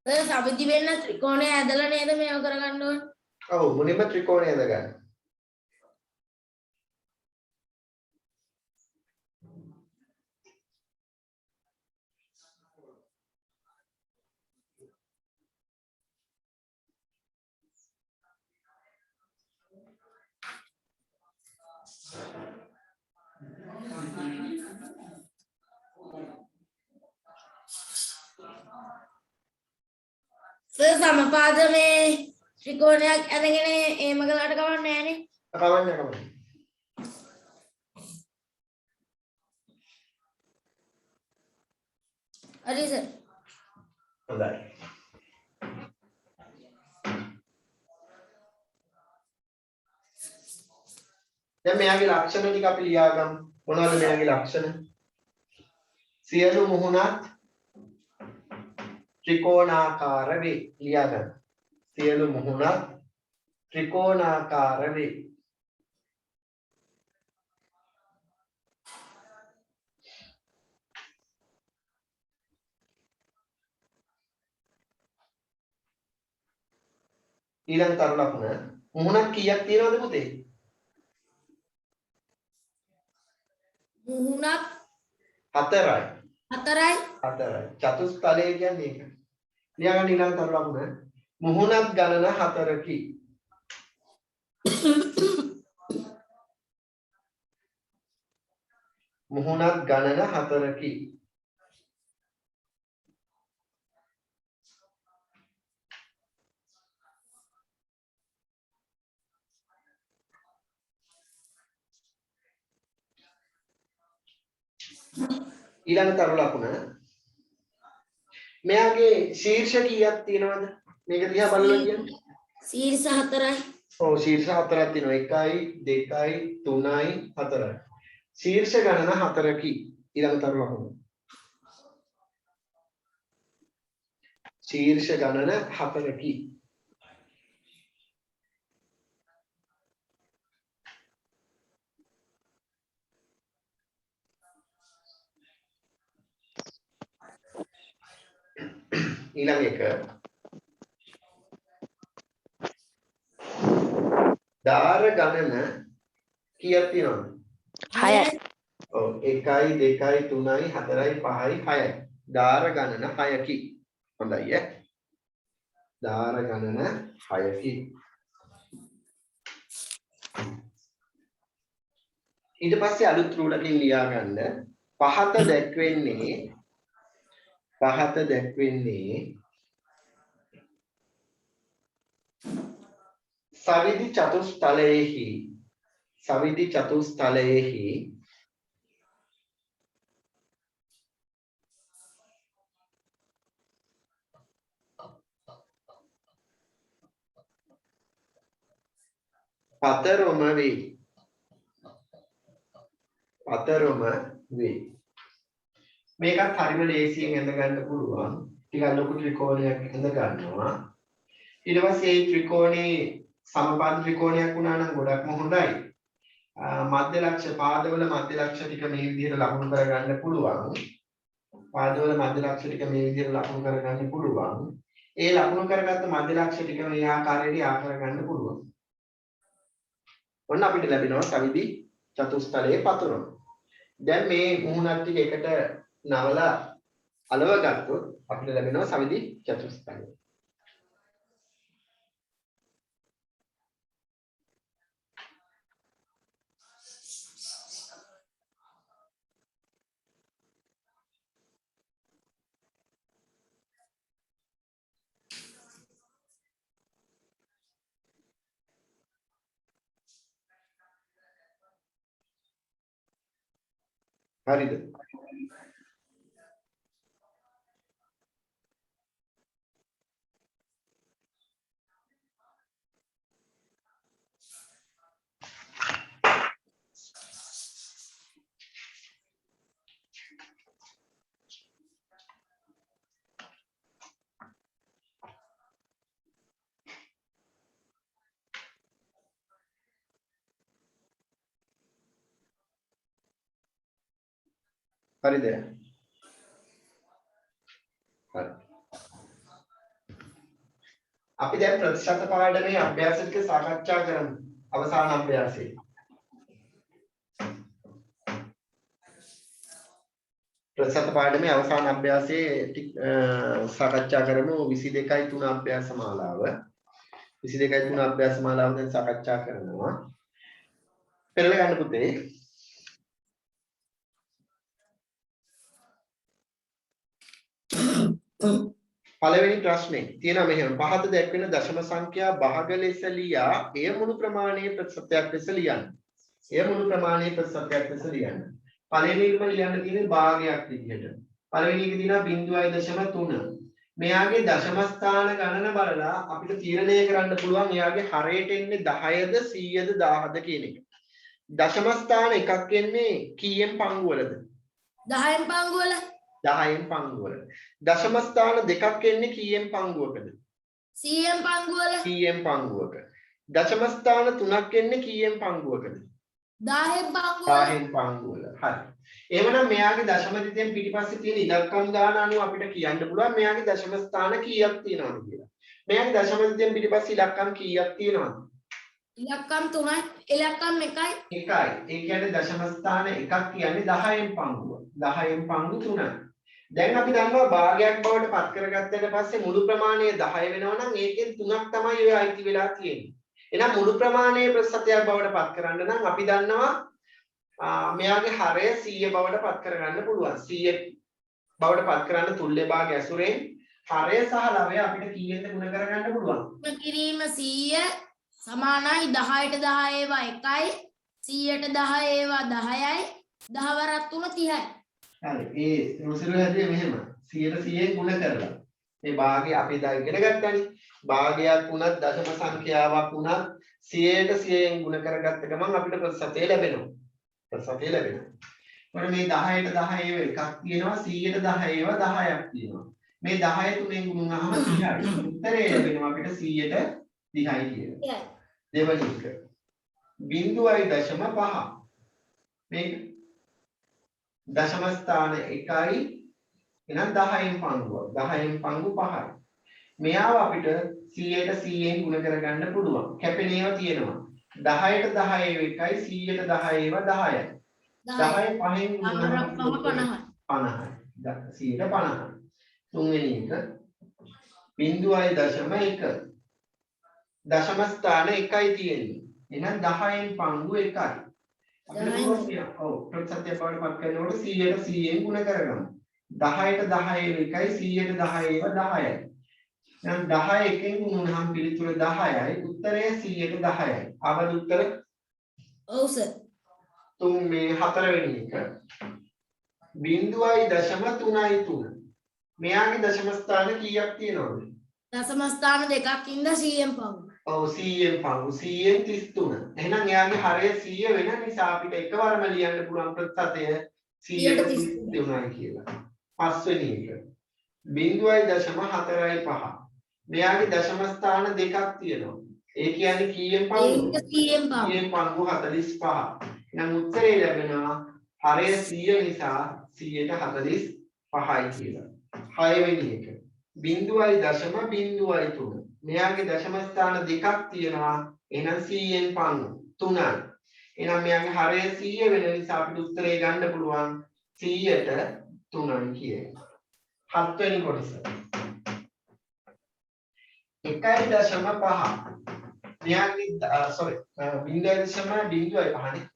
සර් සමිති වෙන්න ත්‍රිකෝණය ඇදලා නේද මේව කරගන්න ඕනේ? ඔව් මුලින්ම ත්‍රිකෝණය ඇඳගන්න. සර් සමපාද මේ ත්‍රිකෝණයක් ඇඳගෙන ඒම කළාට කවන්නේ නැහනේ. කවන්නේ. හරි සර්. හොඳයි. දැන් මෙයාගේ ලක්ෂණ ටික අපි ලියාගමු. මොනවද මෙයාගේ ලක්ෂණ? සියලු මුහුණත් ත්‍රිකෝණාකාර වේ. ලියාගන්න. සියලු මුහුණත් ත්‍රිකෝණාකාර වේ. ඊළඟ තරු ලකුණ මුහුණක් කීයක් තියෙනවද පුතේ? මුහුණක් 4යි. 4යි 4යි. චතුස්තලය කියන්නේ ඒක. ලියාගන්න ඊළඟ තරු ලකුණ. මුහුණත් ගණන 4කි. මුහුණත් ගණන 4කි. ඊළඟ තරු ලකුණ. මෙයාගේ ශීර්ෂ කීයක් තියෙනවද? මේක දිහා බලලා කියන්න. ශීර්ෂ 4යි ඔව් ශීර්ෂ 4ක් තියෙනවා. 1යි 2යි 3යි 4යි. ශීර්ෂ ගණන 4කි. ඊළඟ තරු ලකුණ. ශීර්ෂ ගණන 4කි. ඊළඟ එක දාර ගණන කීයක් තියෙනවද? 6යි. ඔව් 1යි 2යි 3යි 4යි 5යි 6යි. දාර ගණන 6කි. හොඳයි ඈ. දාර ගණන 6කි. ඊට පස්සේ අලුත් රූලකින් ලියා ගන්න. පහත දැක්වෙන්නේ සවිධි චතුස්තලයේහි පතරොම වේ. මේකත් හරිම ලේසියෙන් ඇඳ ගන්න පුළුවන්. ටිකක් ලොකු ත්‍රිකෝණයක් ඇඳ ගන්නවා. ඊට පස්සේ මේ ත්‍රිකෝණේ සමපාද ත්‍රිකෝණයක් වුණා නම් ගොඩක්ම හොඳයි. මධ්‍ය ලක්ෂ පාදවල මධ්‍ය ලක්ෂ ටික මේ විදිහට ලකුණු කරගන්න පුළුවන්. ඒ ලකුණු කරගත්ත මධ්‍ය ලක්ෂ ටික මේ ආකාරයට යා කරගන්න පුළුවන්. ඔන්න අපිට ලැබෙනවා සවිධි චතුස්තලයේ පතුරම. දැන් මේ මුහුණත් ටික එකට නවලා අලව ගත්තොත් අපිට ලැබෙනවා සවිධි චතුස්තලය. හරිද? හරිද? හරි. අපි දැන් ප්‍රතිශත පාඩමේ අභ්‍යාස ටික සාකච්ඡා කරමු. අවසාන අභ්‍යාසයේ. ප්‍රතිශත පාඩමේ අවසාන අභ්‍යාසයේ සාකච්ඡා කරමු 22.3 අභ්‍යාස මාලාව. 22.3 අභ්‍යාස මාලාව දැන් සාකච්ඡා කරනවා. පෙරලා ගන්න පුතේ. පළවෙනි ප්‍රශ්නේ තියෙනවා මෙහෙම පහත දැක්වෙන දශම සංඛ්‍යා භාග ලෙස ලියා එය මුළු ප්‍රමාණයේ ප්‍රතිශතයක් ලෙස ලියන්න. පළවෙනිම ලියන්න තියෙන්නේ භාගයක් විදිහට. පළවෙනි එක තියෙනවා 0.3. මෙයාගේ දශම ස්ථාන ගණන බලලා අපිට තීරණය කරන්න පුළුවන් එයාගේ හරයට එන්නේ 10ද 100ද 1000ද කියන එක. දශම ස්ථාන එකක් එන්නේ කීයෙන් පංගුවලද? 10න් පංගුවල 10න් පංගුවල. දශම ස්ථාන දෙකක් එන්නේ කීයෙන් පංගුවකද? 100න් පංගුවල 100න් පංගුවක. දශම ස්ථාන තුනක් එන්නේ කීයෙන් පංගුවකද? 10න් පංගුවල 10න් පංගුවල. හරි. එහෙමනම් මෙයාගේ දශම දිතෙන් පිටිපස්සේ තියෙන ඉලක්කම් ගාන අනුව අපිට කියන්න පුළුවන් මෙයාගේ දශම ස්ථාන කීයක් තියෙනවද කියලා. මෙයාගේ දශම දිතෙන් පිටිපස්සේ ඉලක්කම් කීයක් තියෙනවද? ඉලක්කම් 3යි ඉලක්කම් 1යි එකයි. ඒ කියන්නේ දශම ස්ථාන එකක් කියන්නේ 10න් පංගුව. 10න් පංගු 3යි. දැන් අපි දන්නවා භාගයක් බවට පත් කරගත්තට පස්සේ මුළු ප්‍රමාණය 10 වෙනවා නම් ඒකෙන් 3ක් තමයි ඔය අයිති වෙලා තියෙන්නේ. එහෙනම් මුළු ප්‍රමාණය ප්‍රතිශතයක් බවට පත් කරන්න නම් අපි දන්නවා මෙයාගේ හරය 100 බවට පත් කරගන්න පුළුවන්. 100 බවට පත් කරන්න තුල්‍ය භාගය ඇසුරෙන් හරය සහ ලවය අපිට කීයෙන්ද ගුණ කරගන්න පුළුවන්? ගුණ කිරීම 100 සමානයි 10ට 10 ඒවා 1යි 100ට 10 ඒවා 10යි 10 වරක් 3 30යි. හරි. ඒ රුසිරු හැදුවේ මෙහෙම 100ට 100ෙන් ගුණ කරලා. මේ භාගය අපි දා ඉගෙන ගත්තානේ. භාගයක් වුණත් දශම සංඛ්‍යාවක් වුණත් 100ට 100ෙන් ගුණ කරගත්ත ගමන් අපිට ප්‍රතිශතය ලැබෙනවා. ප්‍රතිශතය ලැබෙනවා. එතකොට මේ 10ට 10 ඒවා එකක් තියෙනවා 100ට 10 ඒවා 10ක් තියෙනවා. මේ 10 3ෙන් ගුණ වුණාම 30යි. උත්තරේ ලැබෙනවා අපිට 100ට 30යි කියලා. දෙවැනි එක 0.5 මේක දශම ස්ථාන 1යි එහෙනම් 10න් පංගුව 10න් පංගු 5යි මෙයාව අපිට 100ට 100ෙන් ගුණ කරගන්න පුළුවන් කැපෙන ඒවා තියෙනවා 10ට 10 ඒවා 1යි 100ට 10 ඒවා 10යි 10 5න් ගුණ කරලා 50යි 100ට 50යි තුන්වෙනි එක 0.1 දශම ස්ථාන 1යි තියෙන්නේ එහෙනම් 10න් පංගු 1යි ඔව් ප්‍රතිශතය බවට පත් කරනකොට 100ට 100ෙන් ගුණ කරගමු 10ට 10 ඒවා 1යි 100ට 10 ඒවා 10යි එහෙනම් 10 එකෙන් ගුණ වුණාම පිළිතුර 10යි උත්තරය 100ට 10යි අවද උත්තර ඔව් සර්. තුන් මේ හතරවෙනි එක 0.3 මෙයාගේ දශම ස්ථාන කීයක් තියෙනවද? දශම ස්ථාන දෙකක් ඉඳ 100න් පවු. ඔව් 100න් පංගු 100න් 33. එහෙනම් එයාගේ හරය 100 වෙන නිසා අපිට එකවරම ලියන්න පුළුවන් ප්‍රතිශතය 133යි කියලා. පස්වෙනි එක 0.45. මෙයාගේ දශම ස්ථාන දෙකක් තියෙනවා. ඒ කියන්නේ කීයෙන් පංගු? ඒක 100න් පවු. 100න් පංගු 45. එහෙනම් උත්තරේ ලැබෙනවා හරය 100 නිසා 145යි කියලා. හයවෙනි එක 0.03. මෙයාගේ දශම ස්ථාන දෙකක් තියෙනවා. එහෙනම් 100න් පංගු 3යි. එහෙනම් මෙයාගේ හරය 100 වෙන නිසා අපිට උත්තරේ ගන්න පුළුවන් 100ට 3යි කියන්නේ. හත්වෙනි කොටස 1.5. මෙයාගේ 0.05 නේ.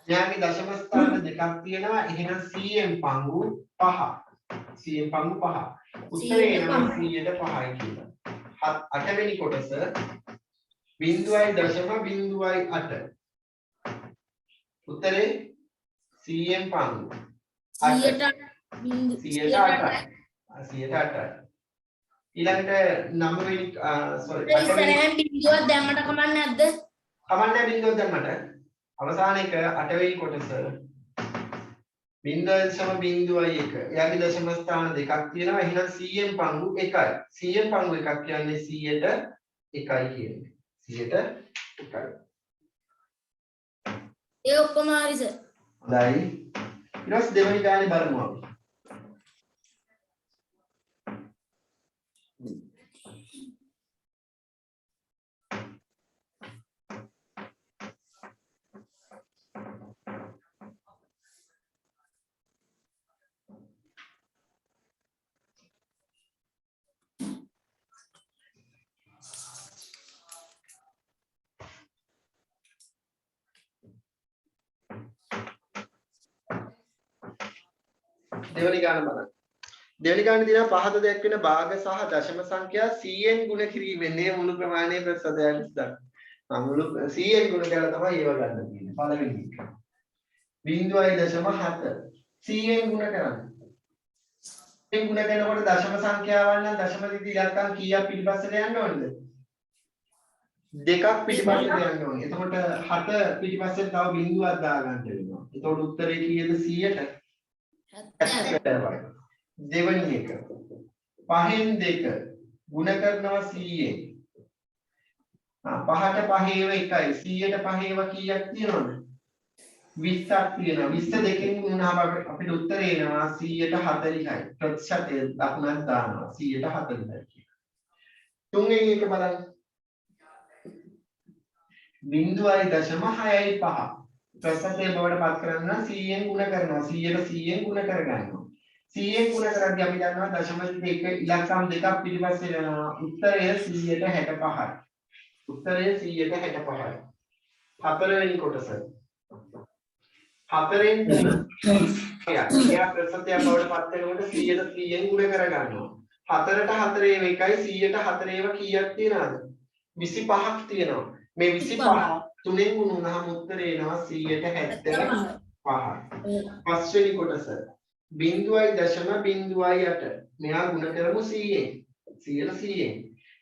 මෙයාගේ දශම ස්ථාන දෙකක් තියෙනවා. එහෙනම් 100න් පංගු 5. 100න් පංගු 5. උත්තරේ එනවා 100ට 5යි කියලා. අටවෙනි කොටස 0.08. උත්තරේ 100න් පංගු 100ට 108යි. ඊළඟට 9වෙනි ඉස්සරහින් බිඳුවක් දැම්මට කමක් නැද්ද? කමන්නේ බිඳුවක් දැම්මට අවසාන එක 8වෙනි කොටස 0.01. එයාගේ දශම ස්ථාන දෙකක් තියෙනවා. එහෙනම් 100න් පංගු 1යි. 100න් පංගු එකක් කියන්නේ 100ට 1යි කියන්නේ. 100ට 1යි. ඒ ඔක්කොම හරි සර්. හොඳයි. ඊට පස්සේ දෙවෙනි ගානේ බලමු අපි. දෙවෙනි ගාන බලන්න. දෙවෙනි ගානේ තියෙන පහත දැක්වෙන භාග සහ දශම සංඛ්‍යා 100න් ගුණ කිරීමෙන් මේ මුළු ප්‍රමාණය ප්‍රතිශතයක් දක්වනවා. මුළු 100න් ගුණ කරලා තමයි ඒව ගන්න තියෙන්නේ. පළවෙනි එක 0.7 100න් ගුණ කරන්නේ. 100න් ගුණ කරනකොට දශම සංඛ්‍යාවන් නම් දශම දිටි ඉලක්කම් කීයක් පිටිපස්සට යන්න ඕනද? දෙකක් පිටිපස්සට යන්න ඕනේ. එතකොට 7 පිටිපස්සෙන් තව බිංදුවක් දාගන්න වෙනවා. එතකොට උත්තරේ කීයද 100ට? 70යි. දෙවෙනි එක 5න් 2 ගුණ කරනවා 100ෙන්. 5ට 5 ඒව 1යි 100ට 5 ඒව කීයක් තියෙනවද? 20ක් තියෙනවා. 20 දෙකෙන් ගුණාම අපිට උත්තරේ එනවා 140යි. ප්‍රතිශතය දක්නක් දානවා 140යි කියලා. තුන්වෙනි එක බලන්න 0.65 ප්‍රසතේ බවට පත් කරන්න 100ෙන් ගුණ කරනවා 100ට 100ෙන් ගුණ කරගන්නවා 100ෙන් ගුණ කරද්දී අපි දන්නවා දශම දෙක ඉලක්කම් දෙකක් පිටිපස්සේ යනවා උත්තරය 165යි උත්තරය 165යි හතරවෙනි කොටස හතරෙන් එයා ප්‍රසතය බවට පත් වෙනකොට 100ට 100ෙන් ගුණ කරගන්නවා 4ට 4 ඒව එකයි 100ට 4 ඒව කීයක් තියනවද 25ක් තියෙනවා මේ 25 තුනෙන් ගුණ වුණාම උත්තරේ එනවා 175යි පස්වෙනි කොටස 0.08 මෙයා ගුණ කරමු 100ෙන් 100ට 100ෙන්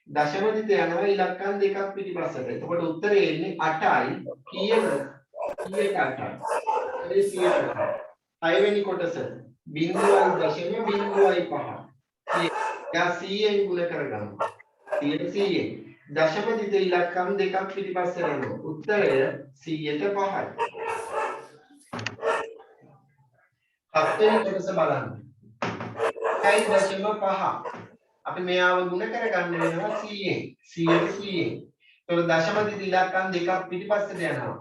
දශම දිත යනවා ඉලක්කම් දෙකක් පිටිපස්සට එතකොට උත්තරේ එන්නේ 8යි කීයද 108යි ඒ 108යි හයවෙනි කොටස 0.05 යා 100ෙන් ගුණ කරගන්නවා 100ට 100ෙන් දශම දිත ඉලක්කම් දෙකක් පිටිපස්සට යනවා උත්තරය 105යි හත්වෙනි කොටස බලන්න 1.5 අපි මෙයාව ගුණ කරගන්න වෙනවා 100ෙන් 100ට 100ෙන් ඒතකොට දශම දිත ඉලක්කම් දෙකක් පිටිපස්සට යනවා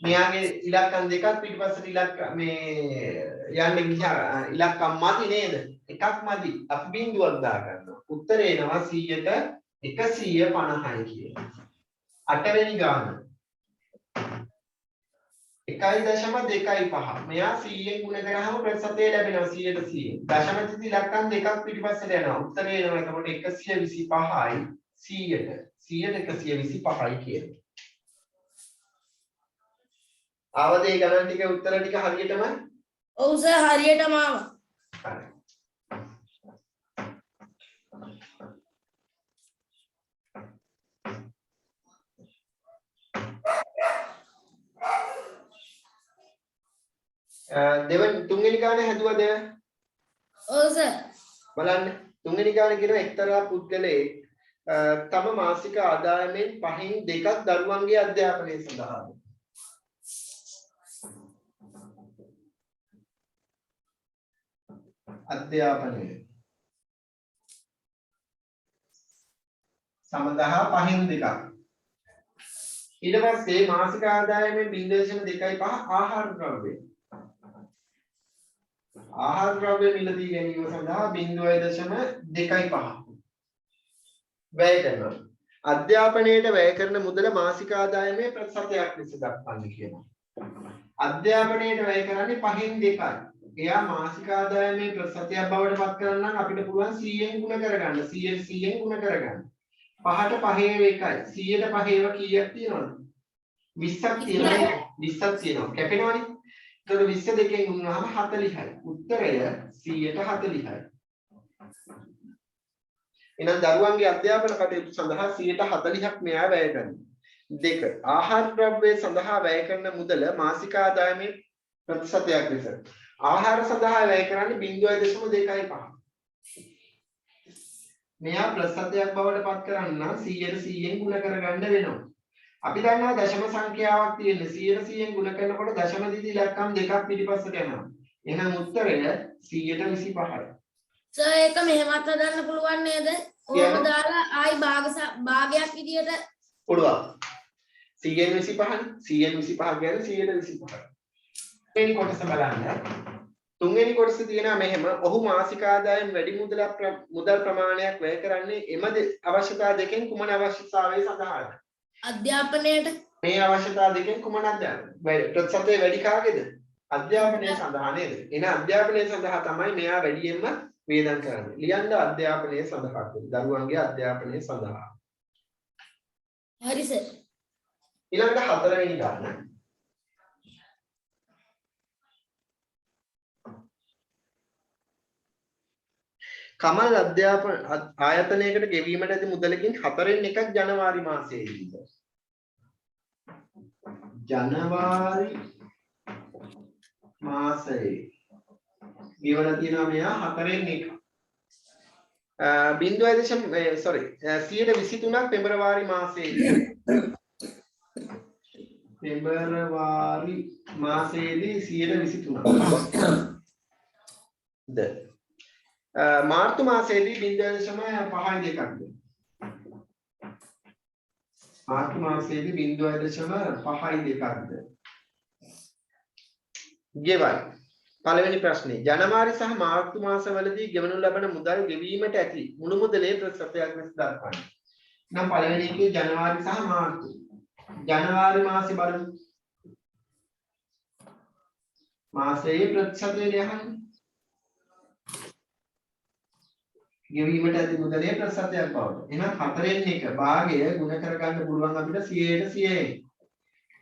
මෙයාගේ ඉලක්කම් දෙකක් පිටිපස්සට ඉලක්ක මේ යන්නේ ඉලක්කම් මදි නේද එකක් මදි අපි බිංදුවක් දාගන්නවා උත්තරේ එනවා 100ට 150යි කියලා අටවෙනි ගාන 1.25 මෙයා 100ෙන් ගුණ කරාම ප්‍රතිශතය ලැබෙනවා 100ට 100 දශම දිත ඉලක්කම් දෙකක් පිටිපස්සට යනවා උත්තරේ එනවා එතකොට 125යි 100ට 125යි කියලා ආවද ඒ ගණන් ටික උත්තර ටික හරියටම ඔව් සර් හරියටම ආවා හරි තුන්වෙනි ගානේ හැදුවද ඔව් සර් බලන්න තුන්වෙනි ගානේ කියනවා එක්තරා පුද්ගලයෙක් තම මාසික ආදායමෙන් 5/2 දරුවන්ගේ අධ්‍යාපනය සඳහා අධ්‍යාපනය සඳහා 5/2 ඊට පස්සේ මාසික ආදායමෙන් 0.25 ආහාර ද්‍රව්‍ය මිලදී ගැනීම සඳහා 0.25 වැය කරනවා අධ්‍යාපනයට වැය කරන මුදල මාසික ආදායමේ ප්‍රතිශතයක් ලෙස දක්වන්න කියනවා අධ්‍යාපනයට වැය කරන්නේ 5/2යි එයා මාසික ආදායමේ ප්‍රතිශතයක් බවට පත් කරන්න නම් අපිට පුළුවන් 100ෙන් ගුණ කරගන්න 100ෙන් ගුණ කරගන්න 5ට 5 ඒව එකයි 100ට 5 ඒව කීයක් තියෙනවද 20ක් තියෙනවා 20ක් තියෙනවා කැපෙනවනේ එතකොට 20 දෙකෙන් ගුණනහම 40යි උත්තරය 140යි එහෙනම් දරුවන්ගේ අධ්‍යාපන කටයුතු සඳහා 140ක් මෙයා වැය කරනවා දෙක ආහාර ද්‍රව්‍ය සඳහා වැය කරන මුදල මාසික ආදායමේ ප්‍රතිශතයක් ලෙස ආහාර සඳහා වැය කරන්නේ 0.25 මෙයා ප්‍රතිශතයක් බවට පත් කරන්න 100ට 100ෙන් ගුණ කරගන්න වෙනවා අපි දන්නවා දශම සංඛ්‍යාවක් තියෙන්නේ 100ට 100ෙන් ගුණ කරනකොට දශම දිති ඉලක්කම් දෙකක් පිටිපස්සට යනවා එහෙනම් උත්තරය 125යි සර් ඒක මෙහෙමත් හදන්න පුළුවන් නේද ඕක දාලා ආයි භාගයක් විදියට පුළුවන් 100ෙන් 25නේ 100ෙන් 25 කියන්නේ 125යි තුන්වෙනි කොටස බලන්න තුන්වෙනි කොටස තියෙනවා මෙහෙම ඔහු මාසික ආදායම් වැඩි මුදල් ප්‍රමාණයක් වැය කරන්නේ එම අවශ්‍යතා දෙකෙන් කුමන අවශ්‍යතාවය සඳහාද අධ්‍යාපනයට මේ අවශ්‍යතා දෙකෙන් කුමනක්ද ප්‍රතිශතය වැඩි කාගේද අධ්‍යාපනය සඳහා නේද එන අධ්‍යාපනය සඳහා තමයි මෙයා වැඩියෙන්ම වේදන් කරන්නේ ලියන්න අධ්‍යාපනය සඳහා දරුවන්ගේ අධ්‍යාපනය සඳහා හරි සර් ඊළඟට හතරවෙනි ගාන කමල් අධ්‍යාපන ආයතනයකට ගෙවීමට ඇති මුදලකින් 4/1ක් ජනවාරි මාසයේදී ජනවාරි මාසයේ ගෙවලා තියෙනවා මෙයා 4/1 123ක් පෙබරවාරි මාසයේදී පෙබරවාරි මාසයේදී 123ක් ද මාර්තු මාසයේදී 0.52ක්ද මාර්තු මාසයේදී 0.5ද ගෙවයි. පළවෙනි ප්‍රශ්නේ ජනවාරි සහ මාර්තු මාසවලදී ගෙවනු ලබන මුදල් ගෙවීමට ඇති මුළු මුදලේ ප්‍රතිශතයක් ලෙස දක්වන්න. නම් පළවෙනි එකේ ජනවාරි සහ මාර්තු. ජනවාරි මාසේ බලමු. මාසයේ ප්‍රතිශතය ලියහන්න. ගෙවීමට ඇති මුදලේ ප්‍රතිශතයක් බවට. එහෙනම් 4න් 1 භාගය ගුණ කරගන්න පුළුවන් අපිට 100ට 100යි.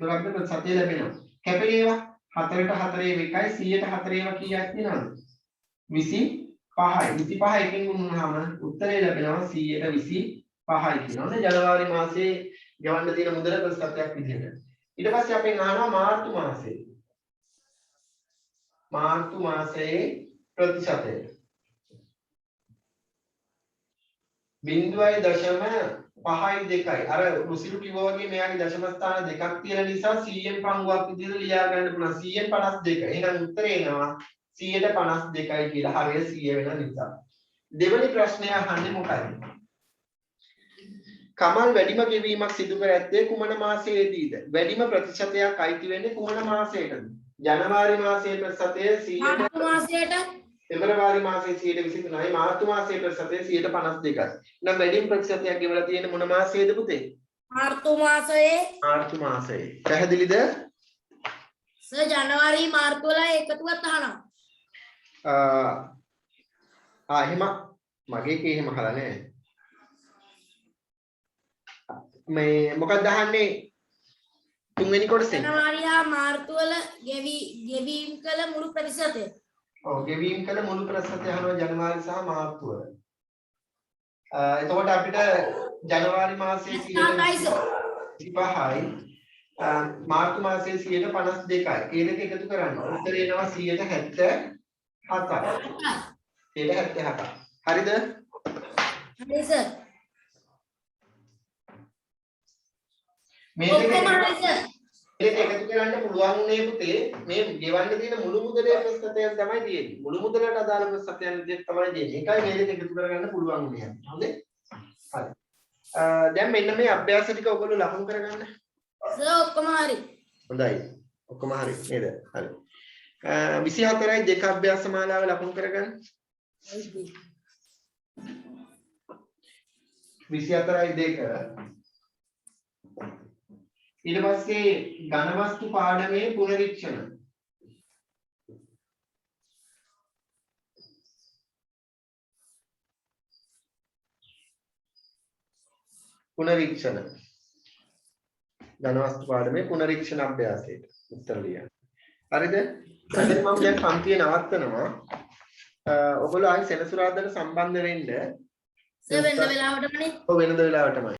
ඒක අපිට ප්‍රතිශතය ලැබෙනවා. කැපෙනේවා 4ට 4 එකයි 100ට 4 ඒවා කීයක් වෙනවද? 25යි. 25 එකෙන් ගුණුනහම උත්තරය ලැබෙනවා 100ට 25යි කියනවානේ ජනවාරි මාසයේ ගෙවන්න තියෙන මුදල ප්‍රතිශතයක් විදිහට. ඊට පස්සේ අපෙන් අහනවා මාර්තු මාසයේ. මාර්තු මාසයේ ප්‍රතිශතය 0.52යි. අර රුසිරු කිව්වා වගේ මෙයාගේ දශම ස්ථාන දෙකක් තියෙන නිසා 100න් පංගුවක් විදිහට ලියා ගන්න පුළුවන්. 100න් 52. එහෙනම් උත්තරේ එනවා 100ට 52යි කියලා. හරිය 100 වෙන නිසා. දෙවෙනි ප්‍රශ්නය අහන්නේ මොකක්ද? කමල් වැඩිම ගෙවීමක් සිදු කර ඇත්තේ කුමන මාසයේදීද? වැඩිම ප්‍රතිශතයක් අයිති වෙන්නේ කුමන මාසයකද? ජනවාරි මාසයේ ප්‍රතිශතය 100ට මාසයට පෙබරවාරි මාසයේ 123යි මාර්තු මාසයේ ප්‍රතිශතය 152යි. නම් වැඩිම ප්‍රතිශතයක් ගෙවලා තියෙන්නේ මොන මාසයේද පුතේ? මාර්තු මාසයේ මාර්තු මාසයේ. පැහැදිලිද? සර් ජනවාරි මාර්තු වල එකතුවත් අහනවා. එහෙම මගේ කේ එහෙම අහලා නැහැ. මේ මොකක්ද අහන්නේ? තුන්වෙනි කොටසේ. ජනවාරි හා මාර්තු වල ගෙවීම් කළ මුළු ප්‍රතිශතය. ඔව් ගෙවීම් කළ මුළු ප්‍රතිශතය අහනවා ජනවාරි සහ මාර්තු වල. එතකොට අපිට ජනවාරි මාසයේ 25යි මාර්තු මාසයේ 152යි. ඒ දෙක එකතු කරන්න. උත්තරේ එනවා 177යි. 177යි. හරිද? හරි සර්. මේ දෙක එකතු කරන්න පුළුවන් උනේ පුතේ මේ ගෙවන්න තියෙන මුළු මුදලේ ප්‍රතිශතයක් තමයි තියෙන්නේ. මුළු මුදලට අදාළ ප්‍රතිශතයන් විදිහට තමයි දෙන්නේ. ඒකයි මේ දෙක එකතු කරගන්න පුළුවන් උනේ. හරිද? හරි. දැන් මෙන්න මේ අභ්‍යාස ටික ඔයගොල්ලෝ ලකුණු කරගන්න. සර් ඔක්කොම හරි. හොඳයි. ඔක්කොම හරි නේද? හරි. 24යි දෙක අභ්‍යාස මාලාව ලකුණු කරගන්න. 24යි දෙක. ඊට පස්සේ ඝන වස්තු පාඩමේ පුනරීක්ෂණ. පුනරීක්ෂණ. ඝන වස්තු පාඩමේ පුනරීක්ෂණ අභ්‍යාසයට උත්තර ලියන්න. හරිද? දැන් මම දැන් පන්තිය නවත්තනවා. ඔයගොල්ලෝ ආයි සෙනසුරාදාට සම්බන්ධ වෙන්න. සර් වෙනද වෙලාවටමනේ. ඔව් වෙනද වෙලාවටමයි.